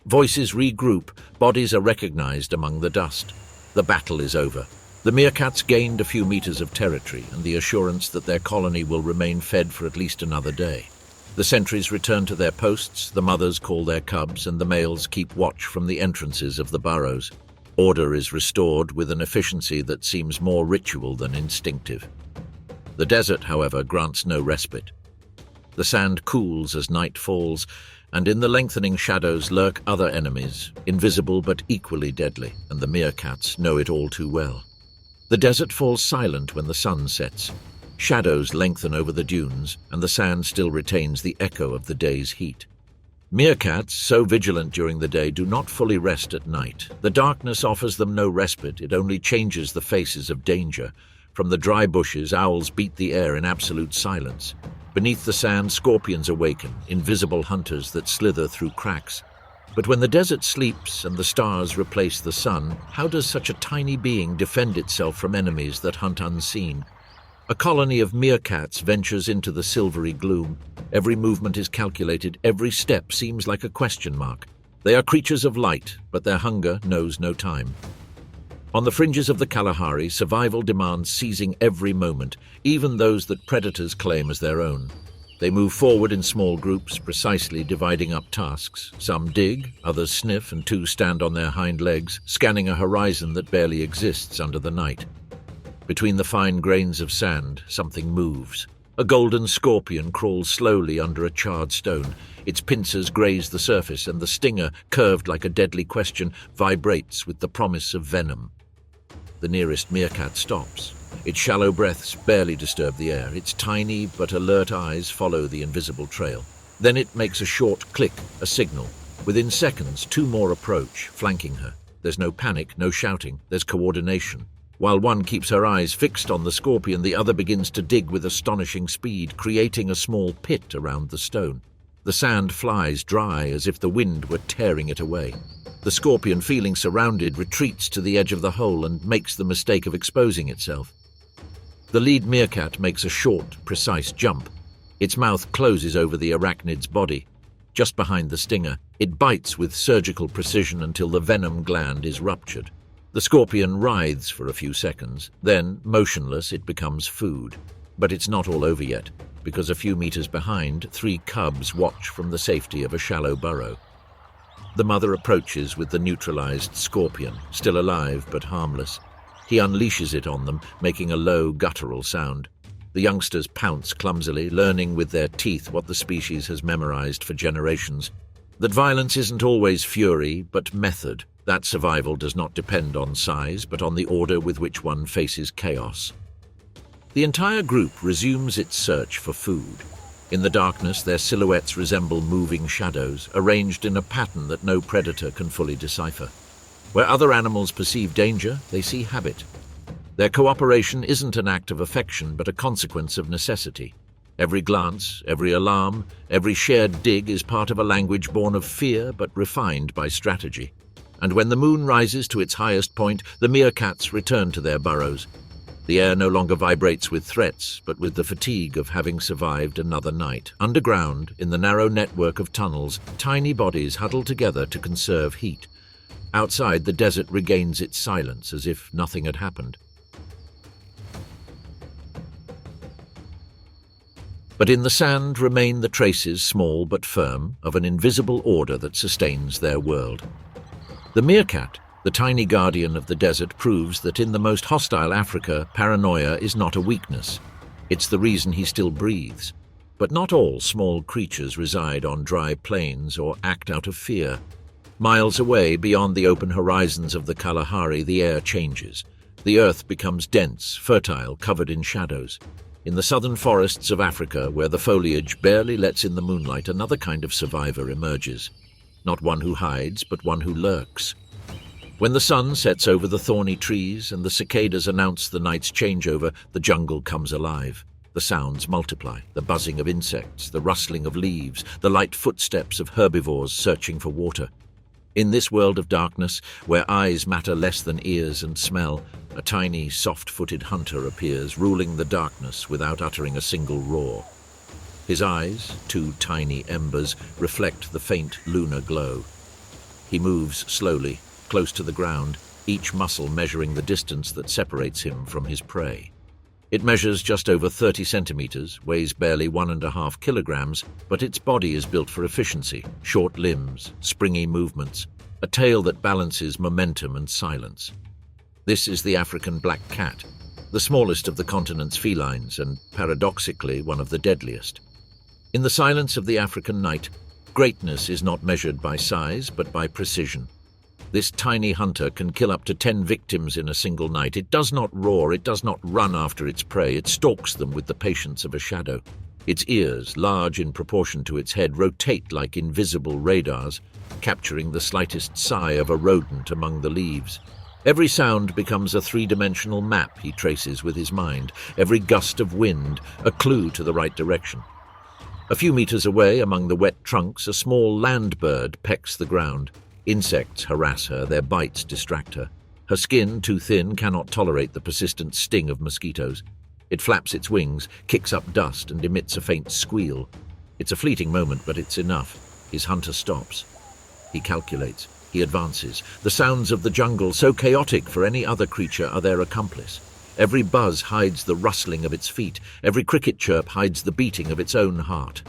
Voices regroup, bodies are recognized among the dust. The battle is over. The meerkats gained a few meters of territory and the assurance that their colony will remain fed for at least another day. The sentries return to their posts, the mothers call their cubs, and the males keep watch from the entrances of the burrows. Order is restored with an efficiency that seems more ritual than instinctive. The desert, however, grants no respite. The sand cools as night falls, and in the lengthening shadows lurk other enemies, invisible but equally deadly, and the meerkats know it all too well. The desert falls silent when the sun sets. Shadows lengthen over the dunes, and the sand still retains the echo of the day's heat. Meerkats, so vigilant during the day, do not fully rest at night. The darkness offers them no respite, it only changes the faces of danger. From the dry bushes, owls beat the air in absolute silence. Beneath the sand, scorpions awaken, invisible hunters that slither through cracks. But when the desert sleeps and the stars replace the sun, how does such a tiny being defend itself from enemies that hunt unseen? A colony of meerkats ventures into the silvery gloom. Every movement is calculated, every step seems like a question mark. They are creatures of light, but their hunger knows no time. On the fringes of the Kalahari, survival demands seizing every moment, even those that predators claim as their own. They move forward in small groups, precisely dividing up tasks. Some dig, others sniff, and two stand on their hind legs, scanning a horizon that barely exists under the night. Between the fine grains of sand, something moves. A golden scorpion crawls slowly under a charred stone. Its pincers graze the surface, and the stinger, curved like a deadly question, vibrates with the promise of venom. The nearest meerkat stops. Its shallow breaths barely disturb the air. Its tiny but alert eyes follow the invisible trail. Then it makes a short click, a signal. Within seconds, two more approach, flanking her. There's no panic, no shouting. There's coordination. While one keeps her eyes fixed on the scorpion, the other begins to dig with astonishing speed, creating a small pit around the stone. The sand flies dry as if the wind were tearing it away. The scorpion, feeling surrounded, retreats to the edge of the hole and makes the mistake of exposing itself. The lead meerkat makes a short, precise jump. Its mouth closes over the arachnid's body. Just behind the stinger, it bites with surgical precision until the venom gland is ruptured. The scorpion writhes for a few seconds, then, motionless, it becomes food. But it's not all over yet, because a few meters behind, 3 cubs watch from the safety of a shallow burrow. The mother approaches with the neutralized scorpion, still alive but harmless. He unleashes it on them, making a low, guttural sound. The youngsters pounce clumsily, learning with their teeth what the species has memorized for generations. That violence isn't always fury, but method. That survival does not depend on size, but on the order with which one faces chaos. The entire group resumes its search for food. In the darkness, their silhouettes resemble moving shadows, arranged in a pattern that no predator can fully decipher. Where other animals perceive danger, they see habit. Their cooperation isn't an act of affection, but a consequence of necessity. Every glance, every alarm, every shared dig is part of a language born of fear but refined by strategy. And when the moon rises to its highest point, the meerkats return to their burrows. The air no longer vibrates with threats, but with the fatigue of having survived another night. Underground, in the narrow network of tunnels, tiny bodies huddle together to conserve heat. Outside, the desert regains its silence as if nothing had happened. But in the sand remain the traces, small but firm, of an invisible order that sustains their world. The meerkat, the tiny guardian of the desert, proves that in the most hostile Africa, paranoia is not a weakness. It's the reason he still breathes. But not all small creatures reside on dry plains or act out of fear. Miles away, beyond the open horizons of the Kalahari, the air changes. The earth becomes dense, fertile, covered in shadows. In the southern forests of Africa, where the foliage barely lets in the moonlight, another kind of survivor emerges. Not one who hides, but one who lurks. When the sun sets over the thorny trees and the cicadas announce the night's changeover, the jungle comes alive. The sounds multiply, the buzzing of insects, the rustling of leaves, the light footsteps of herbivores searching for water. In this world of darkness, where eyes matter less than ears and smell, a tiny, soft-footed hunter appears, ruling the darkness without uttering a single roar. His eyes, 2 tiny embers, reflect the faint lunar glow. He moves slowly, close to the ground, each muscle measuring the distance that separates him from his prey. It measures just over 30 centimeters, weighs barely 1.5 kilograms, but its body is built for efficiency, short limbs, springy movements, a tail that balances momentum and silence. This is the African black cat, the smallest of the continent's felines and, paradoxically, one of the deadliest. In the silence of the African night, greatness is not measured by size, but by precision. This tiny hunter can kill up to 10 victims in a single night. It does not roar, it does not run after its prey, it stalks them with the patience of a shadow. Its ears, large in proportion to its head, rotate like invisible radars, capturing the slightest sigh of a rodent among the leaves. Every sound becomes a 3-dimensional map he traces with his mind, every gust of wind a clue to the right direction. A few meters away, among the wet trunks, a small land bird pecks the ground. Insects harass her, their bites distract her. Her skin, too thin, cannot tolerate the persistent sting of mosquitoes. It flaps its wings, kicks up dust, and emits a faint squeal. It's a fleeting moment, but it's enough. His hunter stops. He calculates. He advances. The sounds of the jungle, so chaotic for any other creature, are their accomplice. Every buzz hides the rustling of its feet. Every cricket chirp hides the beating of its own heart.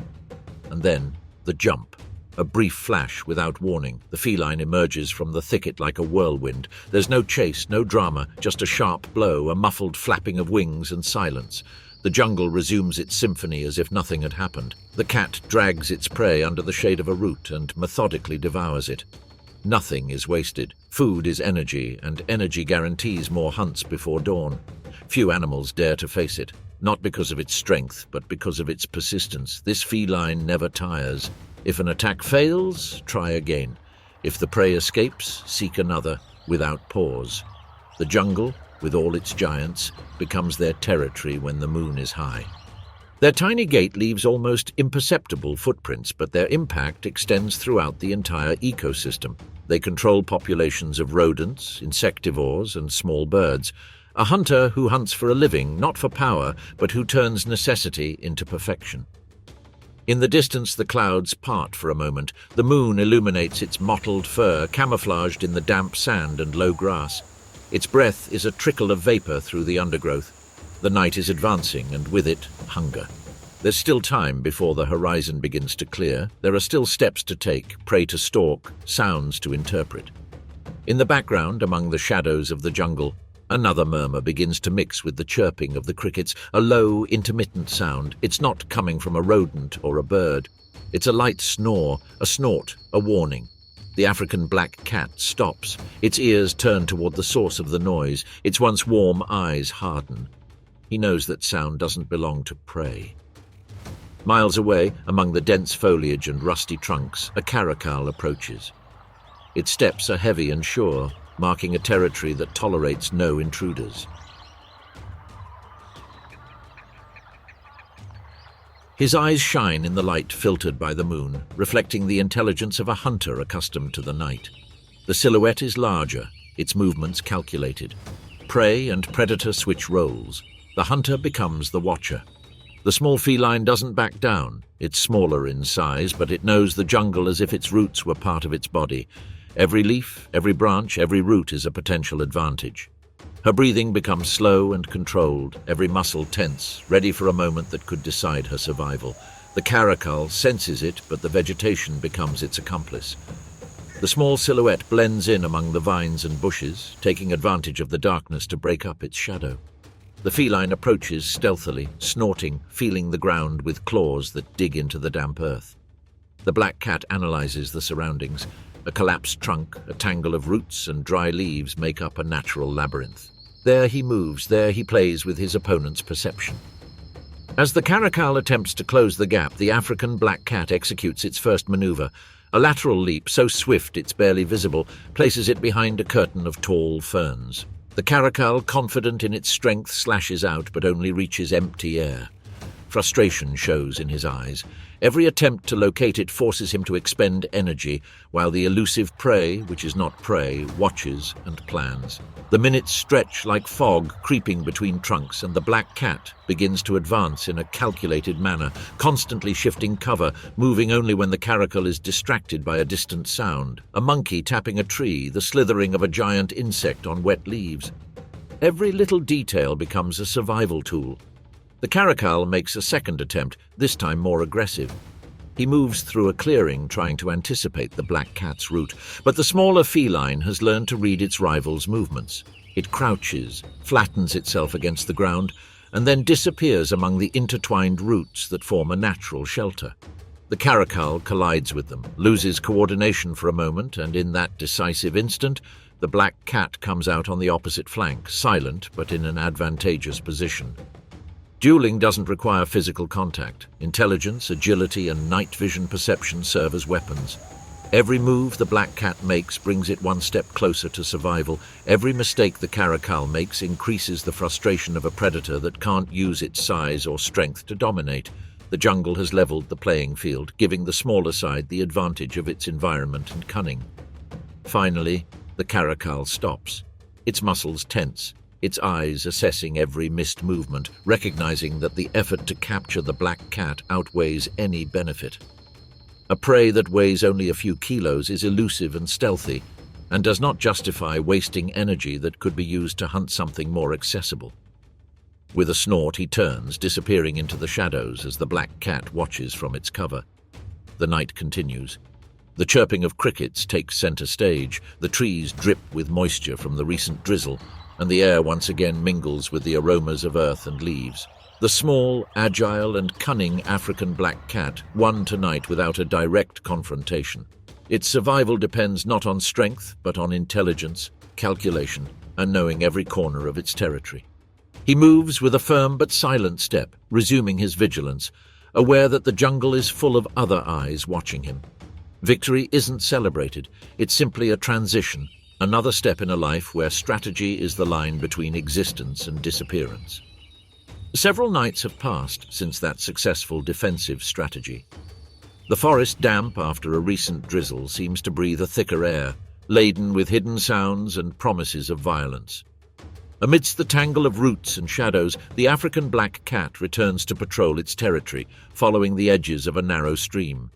And then, the jump. A brief flash without warning. The feline emerges from the thicket like a whirlwind. There's no chase, no drama, just a sharp blow, a muffled flapping of wings and silence. The jungle resumes its symphony as if nothing had happened. The cat drags its prey under the shade of a root and methodically devours it. Nothing is wasted. Food is energy, and energy guarantees more hunts before dawn. Few animals dare to face it, not because of its strength, but because of its persistence. This feline never tires. If an attack fails, try again. If the prey escapes, seek another, without pause. The jungle, with all its giants, becomes their territory when the moon is high. Their tiny gait leaves almost imperceptible footprints, but their impact extends throughout the entire ecosystem. They control populations of rodents, insectivores, and small birds. A hunter who hunts for a living, not for power, but who turns necessity into perfection. In the distance, the clouds part for a moment. The moon illuminates its mottled fur, camouflaged in the damp sand and low grass. Its breath is a trickle of vapor through the undergrowth. The night is advancing, and with it, hunger. There's still time before the horizon begins to clear. There are still steps to take, prey to stalk, sounds to interpret. In the background, among the shadows of the jungle, another murmur begins to mix with the chirping of the crickets, a low, intermittent sound. It's not coming from a rodent or a bird. It's a light snore, a snort, a warning. The African black cat stops. Its ears turn toward the source of the noise. Its once warm eyes harden. He knows that sound doesn't belong to prey. Miles away, among the dense foliage and rusty trunks, a caracal approaches. Its steps are heavy and sure, marking a territory that tolerates no intruders. His eyes shine in the light filtered by the moon, reflecting the intelligence of a hunter accustomed to the night. The silhouette is larger, its movements calculated. Prey and predator switch roles. The hunter becomes the watcher. The small feline doesn't back down. It's smaller in size, but it knows the jungle as if its roots were part of its body. Every leaf, every branch, every root is a potential advantage. Her breathing becomes slow and controlled, every muscle tense, ready for a moment that could decide her survival. The caracal senses it, but the vegetation becomes its accomplice. The small silhouette blends in among the vines and bushes, taking advantage of the darkness to break up its shadow. The feline approaches stealthily, snorting, feeling the ground with claws that dig into the damp earth. The black cat analyzes the surroundings. A collapsed trunk, a tangle of roots and dry leaves make up a natural labyrinth. There he moves, there he plays with his opponent's perception. As the caracal attempts to close the gap, the African black cat executes its first maneuver. A lateral leap, so swift it's barely visible, places it behind a curtain of tall ferns. The caracal, confident in its strength, slashes out but only reaches empty air. Frustration shows in his eyes. Every attempt to locate it forces him to expend energy, while the elusive prey, which is not prey, watches and plans. The minutes stretch like fog creeping between trunks, and the black cat begins to advance in a calculated manner, constantly shifting cover, moving only when the caracal is distracted by a distant sound. A monkey tapping a tree, the slithering of a giant insect on wet leaves. Every little detail becomes a survival tool. The caracal makes a second attempt, this time more aggressive. He moves through a clearing, trying to anticipate the black cat's route, but the smaller feline has learned to read its rival's movements. It crouches, flattens itself against the ground, and then disappears among the intertwined roots that form a natural shelter. The caracal collides with them, loses coordination for a moment, and in that decisive instant, the black cat comes out on the opposite flank, silent but in an advantageous position. Dueling doesn't require physical contact. Intelligence, agility, and night vision perception serve as weapons. Every move the black cat makes brings it one step closer to survival. Every mistake the caracal makes increases the frustration of a predator that can't use its size or strength to dominate. The jungle has leveled the playing field, giving the smaller side the advantage of its environment and cunning. Finally, the caracal stops. Its muscles tense. Its eyes assessing every missed movement, recognizing that the effort to capture the black cat outweighs any benefit. A prey that weighs only a few kilos is elusive and stealthy, and does not justify wasting energy that could be used to hunt something more accessible. With a snort, he turns, disappearing into the shadows as the black cat watches from its cover. The night continues. The chirping of crickets takes center stage, the trees drip with moisture from the recent drizzle, and the air once again mingles with the aromas of earth and leaves. The small, agile, and cunning African black cat won tonight without a direct confrontation. Its survival depends not on strength, but on intelligence, calculation, and knowing every corner of its territory. He moves with a firm but silent step, resuming his vigilance, aware that the jungle is full of other eyes watching him. Victory isn't celebrated, it's simply a transition, another step in a life where strategy is the line between existence and disappearance. Several nights have passed since that successful defensive strategy. The forest, damp after a recent drizzle, seems to breathe a thicker air, laden with hidden sounds and promises of violence. Amidst the tangle of roots and shadows, the African black cat returns to patrol its territory, following the edges of a narrow stream.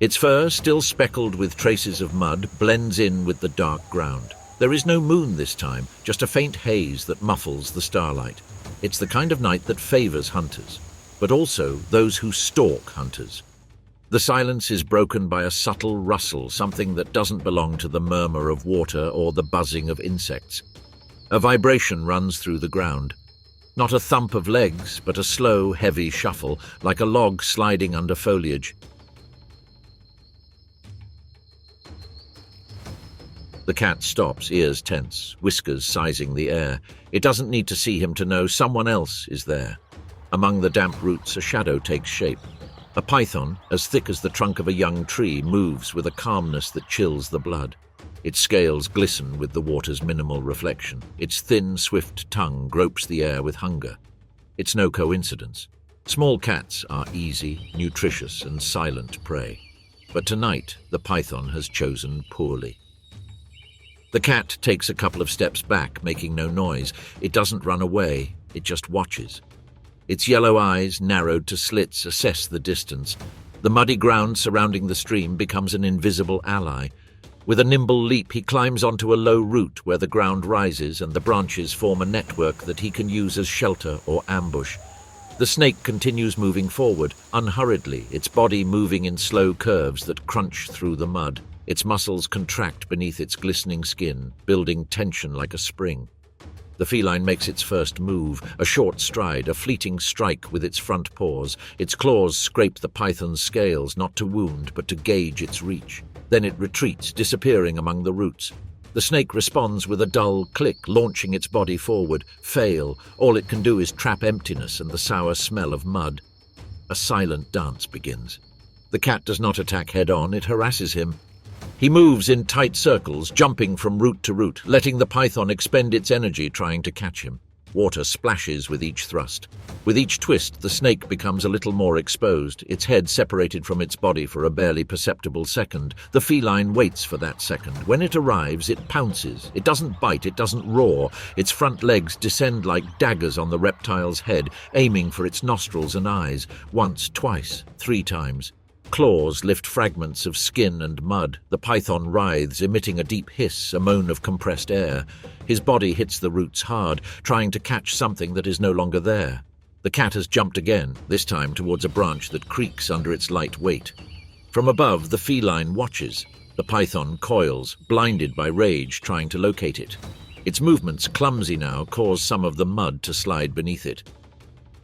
Its fur, still speckled with traces of mud, blends in with the dark ground. There is no moon this time, just a faint haze that muffles the starlight. It's the kind of night that favors hunters, but also those who stalk hunters. The silence is broken by a subtle rustle, something that doesn't belong to the murmur of water or the buzzing of insects. A vibration runs through the ground. Not a thump of legs, but a slow, heavy shuffle, like a log sliding under foliage. The cat stops, ears tense, whiskers sizing the air. It doesn't need to see him to know someone else is there. Among the damp roots, a shadow takes shape. A python, as thick as the trunk of a young tree, moves with a calmness that chills the blood. Its scales glisten with the water's minimal reflection. Its thin, swift tongue gropes the air with hunger. It's no coincidence. Small cats are easy, nutritious, and silent prey. But tonight, the python has chosen poorly. The cat takes a couple of steps back, making no noise. It doesn't run away, it just watches. Its yellow eyes, narrowed to slits, assess the distance. The muddy ground surrounding the stream becomes an invisible ally. With a nimble leap, he climbs onto a low root where the ground rises and the branches form a network that he can use as shelter or ambush. The snake continues moving forward, unhurriedly, its body moving in slow curves that crunch through the mud. Its muscles contract beneath its glistening skin, building tension like a spring. The feline makes its first move, a short stride, a fleeting strike with its front paws. Its claws scrape the python's scales, not to wound, but to gauge its reach. Then it retreats, disappearing among the roots. The snake responds with a dull click, launching its body forward. Fail. All it can do is trap emptiness and the sour smell of mud. A silent dance begins. The cat does not attack head-on, it harasses him. He moves in tight circles, jumping from root to root, letting the python expend its energy trying to catch him. Water splashes with each thrust. With each twist, the snake becomes a little more exposed, its head separated from its body for a barely perceptible second. The feline waits for that second. When it arrives, it pounces. It doesn't bite, it doesn't roar. Its front legs descend like daggers on the reptile's head, aiming for its nostrils and eyes. Once, twice, 3 times. Claws lift fragments of skin and mud. The python writhes, emitting a deep hiss, a moan of compressed air. His body hits the roots hard, trying to catch something that is no longer there. The cat has jumped again, this time towards a branch that creaks under its light weight. From above, the feline watches. The python coils, blinded by rage, trying to locate it. Its movements, clumsy now, cause some of the mud to slide beneath it.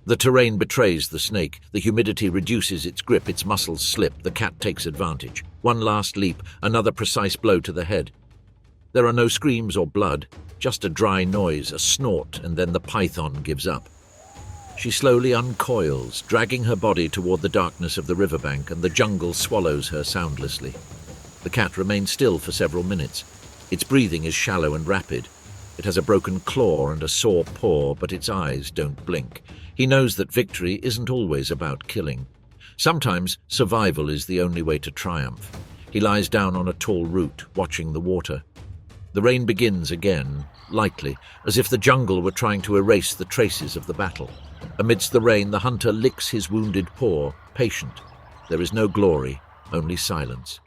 The terrain betrays the snake. The humidity reduces its grip, its muscles slip. The cat takes advantage. One last leap, another precise blow to the head. There are no screams or blood, just a dry noise, a snort, and then the python gives up. She slowly uncoils, dragging her body toward the darkness of the riverbank, and the jungle swallows her soundlessly. The cat remains still for several minutes. Its breathing is shallow and rapid. It has a broken claw and a sore paw, but its eyes don't blink. He knows that victory isn't always about killing. Sometimes survival is the only way to triumph. He lies down on a tall root, watching the water. The rain begins again, lightly, as if the jungle were trying to erase the traces of the battle. Amidst the rain, the hunter licks his wounded paw, patient. There is no glory, only silence.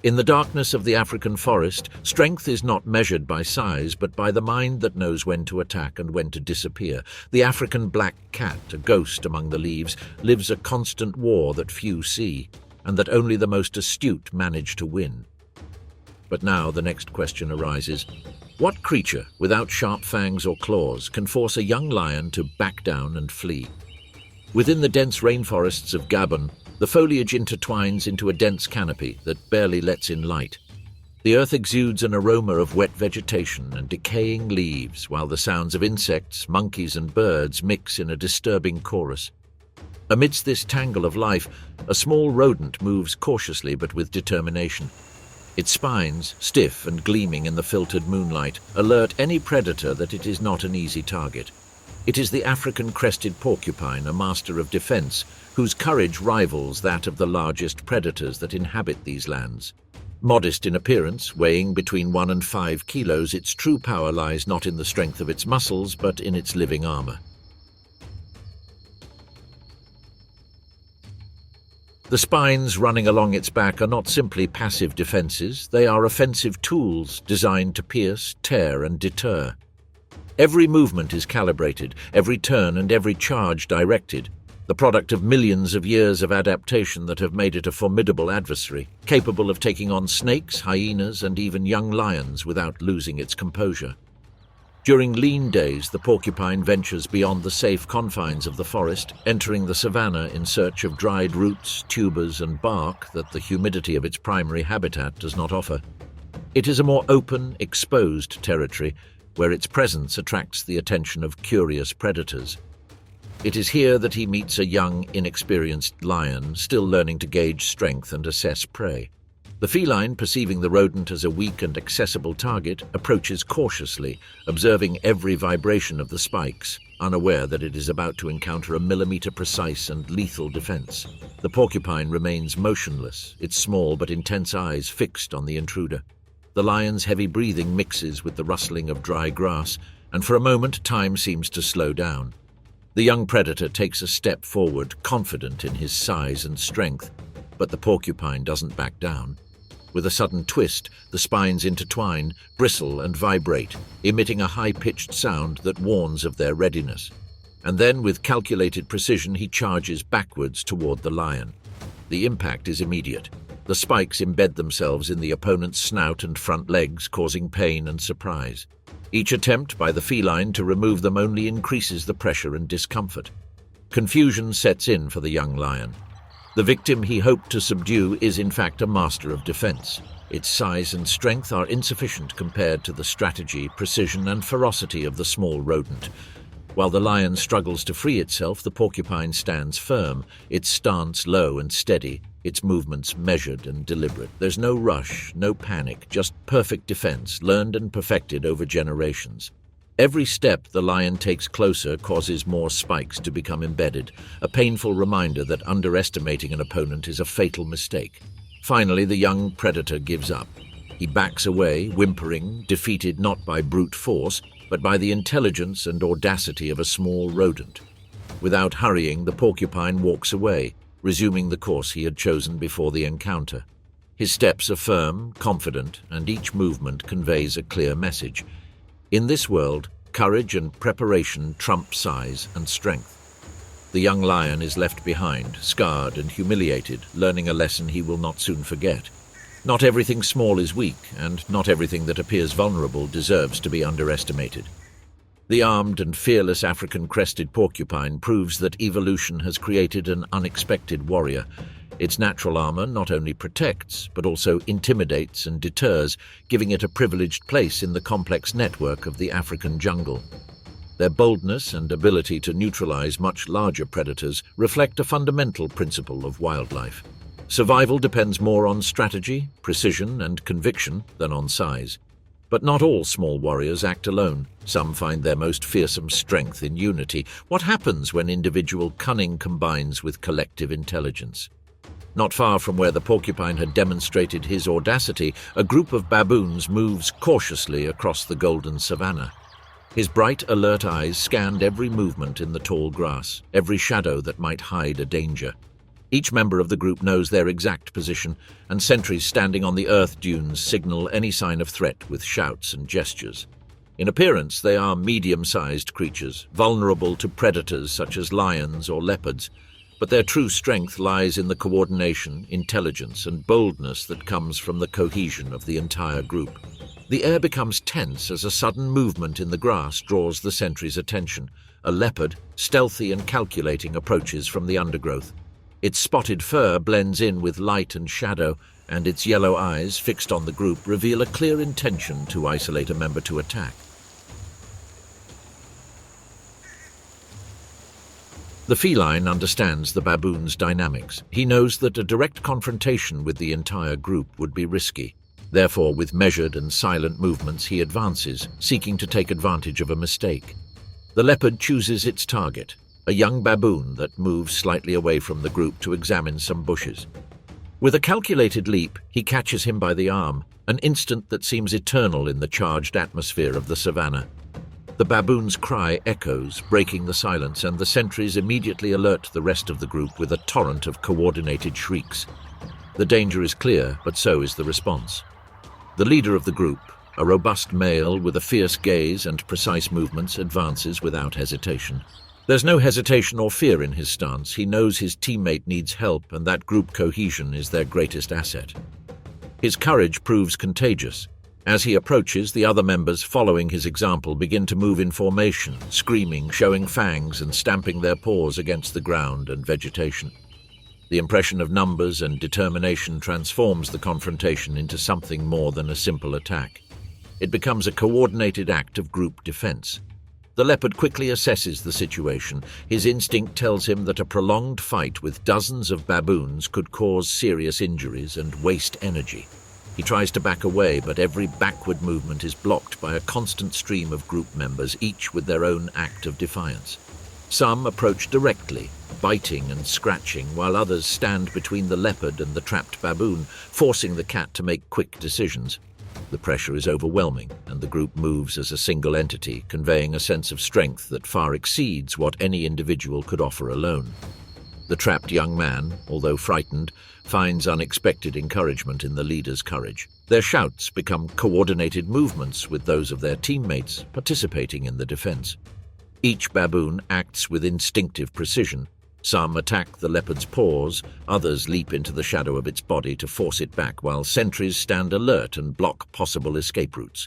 In the darkness of the African forest, strength is not measured by size, but by the mind that knows when to attack and when to disappear. The African black cat, a ghost among the leaves, lives a constant war that few see, and that only the most astute manage to win. But now the next question arises. What creature, without sharp fangs or claws, can force a young lion to back down and flee? Within the dense rainforests of Gabon, the foliage intertwines into a dense canopy that barely lets in light. The earth exudes an aroma of wet vegetation and decaying leaves, while the sounds of insects, monkeys, and birds mix in a disturbing chorus. Amidst this tangle of life, a small rodent moves cautiously but with determination. Its spines, stiff and gleaming in the filtered moonlight, alert any predator that it is not an easy target. It is the African crested porcupine, a master of defense, whose courage rivals that of the largest predators that inhabit these lands. Modest in appearance, weighing between 1 and 5 kilos, its true power lies not in the strength of its muscles, but in its living armor. The spines running along its back are not simply passive defenses, they are offensive tools designed to pierce, tear, and deter. Every movement is calibrated, every turn and every charge directed, the product of millions of years of adaptation that have made it a formidable adversary, capable of taking on snakes, hyenas, and even young lions without losing its composure. During lean days, the porcupine ventures beyond the safe confines of the forest, entering the savanna in search of dried roots, tubers, and bark that the humidity of its primary habitat does not offer. It is a more open, exposed territory, where its presence attracts the attention of curious predators. It is here that he meets a young, inexperienced lion, still learning to gauge strength and assess prey. The feline, perceiving the rodent as a weak and accessible target, approaches cautiously, observing every vibration of the spikes, unaware that it is about to encounter a millimeter-precise and lethal defense. The porcupine remains motionless, its small but intense eyes fixed on the intruder. The lion's heavy breathing mixes with the rustling of dry grass, and for a moment time seems to slow down. The young predator takes a step forward, confident in his size and strength, but the porcupine doesn't back down. With a sudden twist, the spines intertwine, bristle, and vibrate, emitting a high-pitched sound that warns of their readiness. And then, with calculated precision, he charges backwards toward the lion. The impact is immediate. The spikes embed themselves in the opponent's snout and front legs, causing pain and surprise. Each attempt by the feline to remove them only increases the pressure and discomfort. Confusion sets in for the young lion. The victim he hoped to subdue is in fact a master of defense. Its size and strength are insufficient compared to the strategy, precision, and ferocity of the small rodent. While the lion struggles to free itself, the porcupine stands firm, its stance low and steady, its movements measured and deliberate. There's no rush, no panic, just perfect defense, learned and perfected over generations. Every step the lion takes closer causes more spikes to become embedded, a painful reminder that underestimating an opponent is a fatal mistake. Finally, the young predator gives up. He backs away, whimpering, defeated not by brute force, but by the intelligence and audacity of a small rodent. Without hurrying, the porcupine walks away, resuming the course he had chosen before the encounter. His steps are firm, confident, and each movement conveys a clear message. In this world, courage and preparation trump size and strength. The young lion is left behind, scarred and humiliated, learning a lesson he will not soon forget. Not everything small is weak, and not everything that appears vulnerable deserves to be underestimated. The armed and fearless African-crested porcupine proves that evolution has created an unexpected warrior. Its natural armor not only protects, but also intimidates and deters, giving it a privileged place in the complex network of the African jungle. Their boldness and ability to neutralize much larger predators reflect a fundamental principle of wildlife. Survival depends more on strategy, precision, and conviction than on size. But not all small warriors act alone. Some find their most fearsome strength in unity. What happens when individual cunning combines with collective intelligence? Not far from where the porcupine had demonstrated his audacity, a group of baboons moves cautiously across the golden savanna. His bright, alert eyes scanned every movement in the tall grass, every shadow that might hide a danger. Each member of the group knows their exact position, and sentries standing on the earth dunes signal any sign of threat with shouts and gestures. In appearance, they are medium-sized creatures, vulnerable to predators such as lions or leopards, but their true strength lies in the coordination, intelligence, and boldness that comes from the cohesion of the entire group. The air becomes tense as a sudden movement in the grass draws the sentry's attention. A leopard, stealthy and calculating, approaches from the undergrowth. Its spotted fur blends in with light and shadow, and its yellow eyes, fixed on the group, reveal a clear intention to isolate a member to attack. The feline understands the baboon's dynamics. He knows that a direct confrontation with the entire group would be risky. Therefore, with measured and silent movements, he advances, seeking to take advantage of a mistake. The leopard chooses its target, a young baboon that moves slightly away from the group to examine some bushes. With a calculated leap, he catches him by the arm, an instant that seems eternal in the charged atmosphere of the savanna. The baboon's cry echoes, breaking the silence, and the sentries immediately alert the rest of the group with a torrent of coordinated shrieks. The danger is clear, but so is the response. The leader of the group, a robust male with a fierce gaze and precise movements, advances without hesitation. There's no hesitation or fear in his stance. He knows his teammate needs help, and that group cohesion is their greatest asset. His courage proves contagious. As he approaches, the other members, following his example, begin to move in formation, screaming, showing fangs, and stamping their paws against the ground and vegetation. The impression of numbers and determination transforms the confrontation into something more than a simple attack. It becomes a coordinated act of group defense. The leopard quickly assesses the situation. His instinct tells him that a prolonged fight with dozens of baboons could cause serious injuries and waste energy. He tries to back away, but every backward movement is blocked by a constant stream of group members, each with their own act of defiance. Some approach directly, biting and scratching, while others stand between the leopard and the trapped baboon, forcing the cat to make quick decisions. The pressure is overwhelming, and the group moves as a single entity, conveying a sense of strength that far exceeds what any individual could offer alone. The trapped young man, although frightened, finds unexpected encouragement in the leader's courage. Their shouts become coordinated movements with those of their teammates participating in the defense. Each baboon acts with instinctive precision. Some attack the leopard's paws, others leap into the shadow of its body to force it back, while sentries stand alert and block possible escape routes.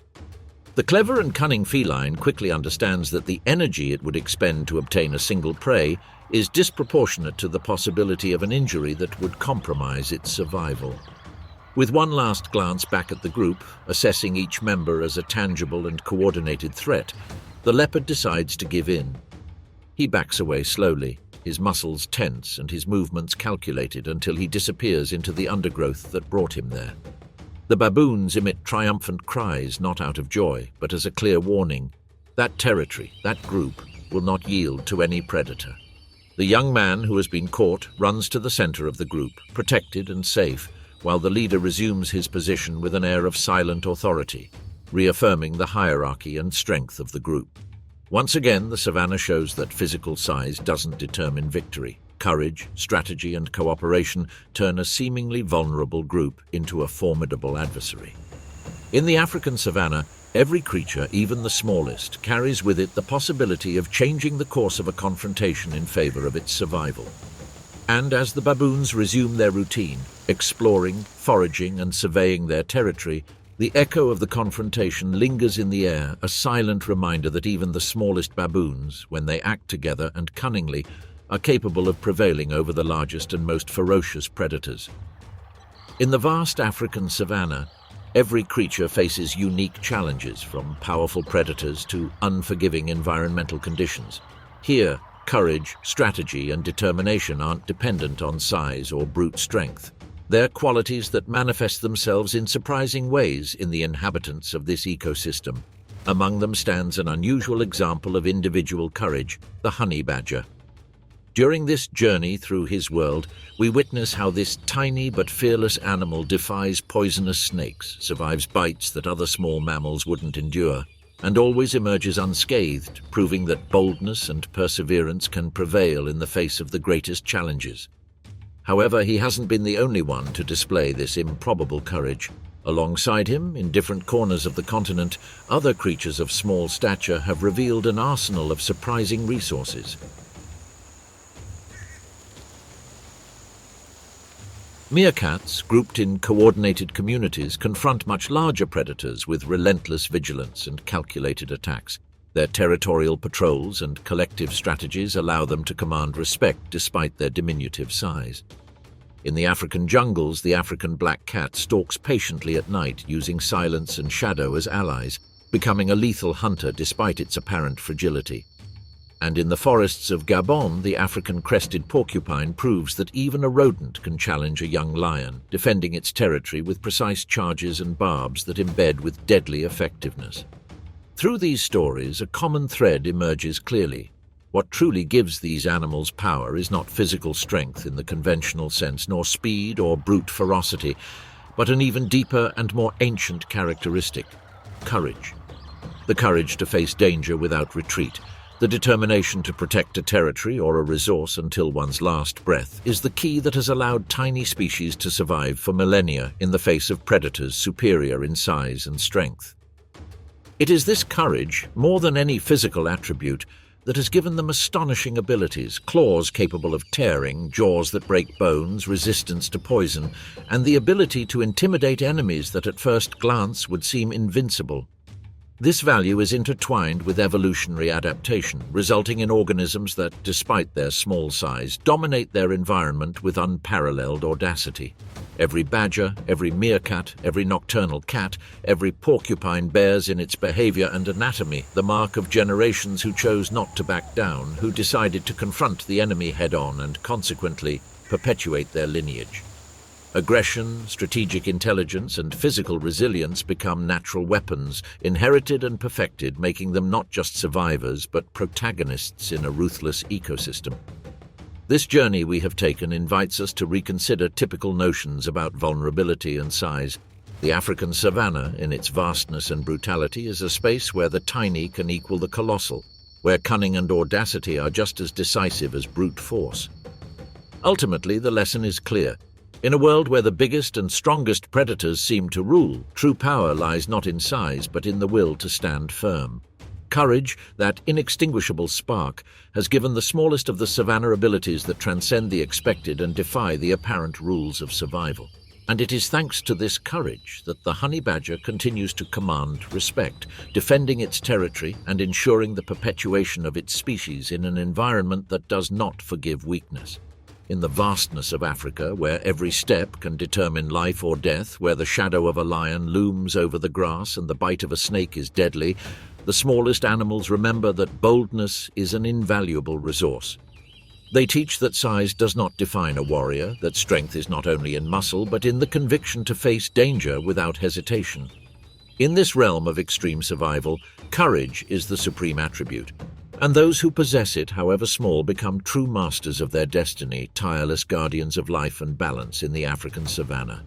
The clever and cunning feline quickly understands that the energy it would expend to obtain a single prey is disproportionate to the possibility of an injury that would compromise its survival. With one last glance back at the group, assessing each member as a tangible and coordinated threat, the leopard decides to give in. He backs away slowly, his muscles tense and his movements calculated, until he disappears into the undergrowth that brought him there. The baboons emit triumphant cries, not out of joy, but as a clear warning. That territory, that group, will not yield to any predator. The young man who has been caught runs to the center of the group, protected and safe, while the leader resumes his position with an air of silent authority, reaffirming the hierarchy and strength of the group. Once again, the savannah shows that physical size doesn't determine victory. Courage, strategy, and cooperation turn a seemingly vulnerable group into a formidable adversary. In the African savannah, every creature, even the smallest, carries with it the possibility of changing the course of a confrontation in favor of its survival. And as the baboons resume their routine, exploring, foraging, and surveying their territory, the echo of the confrontation lingers in the air, a silent reminder that even the smallest baboons, when they act together and cunningly, are capable of prevailing over the largest and most ferocious predators. In the vast African savannah, every creature faces unique challenges, from powerful predators to unforgiving environmental conditions. Here, courage, strategy, and determination aren't dependent on size or brute strength. They're qualities that manifest themselves in surprising ways in the inhabitants of this ecosystem. Among them stands an unusual example of individual courage, the honey badger. During this journey through his world, we witness how this tiny but fearless animal defies poisonous snakes, survives bites that other small mammals wouldn't endure, and always emerges unscathed, proving that boldness and perseverance can prevail in the face of the greatest challenges. However, he hasn't been the only one to display this improbable courage. Alongside him, in different corners of the continent, other creatures of small stature have revealed an arsenal of surprising resources. Meerkats, grouped in coordinated communities, confront much larger predators with relentless vigilance and calculated attacks. Their territorial patrols and collective strategies allow them to command respect despite their diminutive size. In the African jungles, the African black cat stalks patiently at night, using silence and shadow as allies, becoming a lethal hunter despite its apparent fragility. And in the forests of Gabon, the African crested porcupine proves that even a rodent can challenge a young lion, defending its territory with precise charges and barbs that embed with deadly effectiveness. Through these stories, a common thread emerges clearly. What truly gives these animals power is not physical strength in the conventional sense, nor speed or brute ferocity, but an even deeper and more ancient characteristic: courage. The courage to face danger without retreat, the determination to protect a territory or a resource until one's last breath is the key that has allowed tiny species to survive for millennia in the face of predators superior in size and strength. It is this courage, more than any physical attribute, that has given them astonishing abilities: claws capable of tearing, jaws that break bones, resistance to poison, and the ability to intimidate enemies that at first glance would seem invincible. This value is intertwined with evolutionary adaptation, resulting in organisms that, despite their small size, dominate their environment with unparalleled audacity. Every badger, every meerkat, every nocturnal cat, every porcupine bears in its behavior and anatomy the mark of generations who chose not to back down, who decided to confront the enemy head-on and, consequently, perpetuate their lineage. Aggression, strategic intelligence, and physical resilience become natural weapons, inherited and perfected, making them not just survivors but protagonists in a ruthless ecosystem. This journey we have taken invites us to reconsider typical notions about vulnerability and size. The African savanna, in its vastness and brutality, is a space where the tiny can equal the colossal, where cunning and audacity are just as decisive as brute force. Ultimately, the lesson is clear. In a world where the biggest and strongest predators seem to rule, true power lies not in size but in the will to stand firm. Courage, that inextinguishable spark, has given the smallest of the savanna abilities that transcend the expected and defy the apparent rules of survival. And it is thanks to this courage that the honey badger continues to command respect, defending its territory and ensuring the perpetuation of its species in an environment that does not forgive weakness. In the vastness of Africa, where every step can determine life or death, where the shadow of a lion looms over the grass and the bite of a snake is deadly, the smallest animals remember that boldness is an invaluable resource. They teach that size does not define a warrior, that strength is not only in muscle but in the conviction to face danger without hesitation. In this realm of extreme survival, courage is the supreme attribute. And those who possess it, however small, become true masters of their destiny, tireless guardians of life and balance in the African savanna.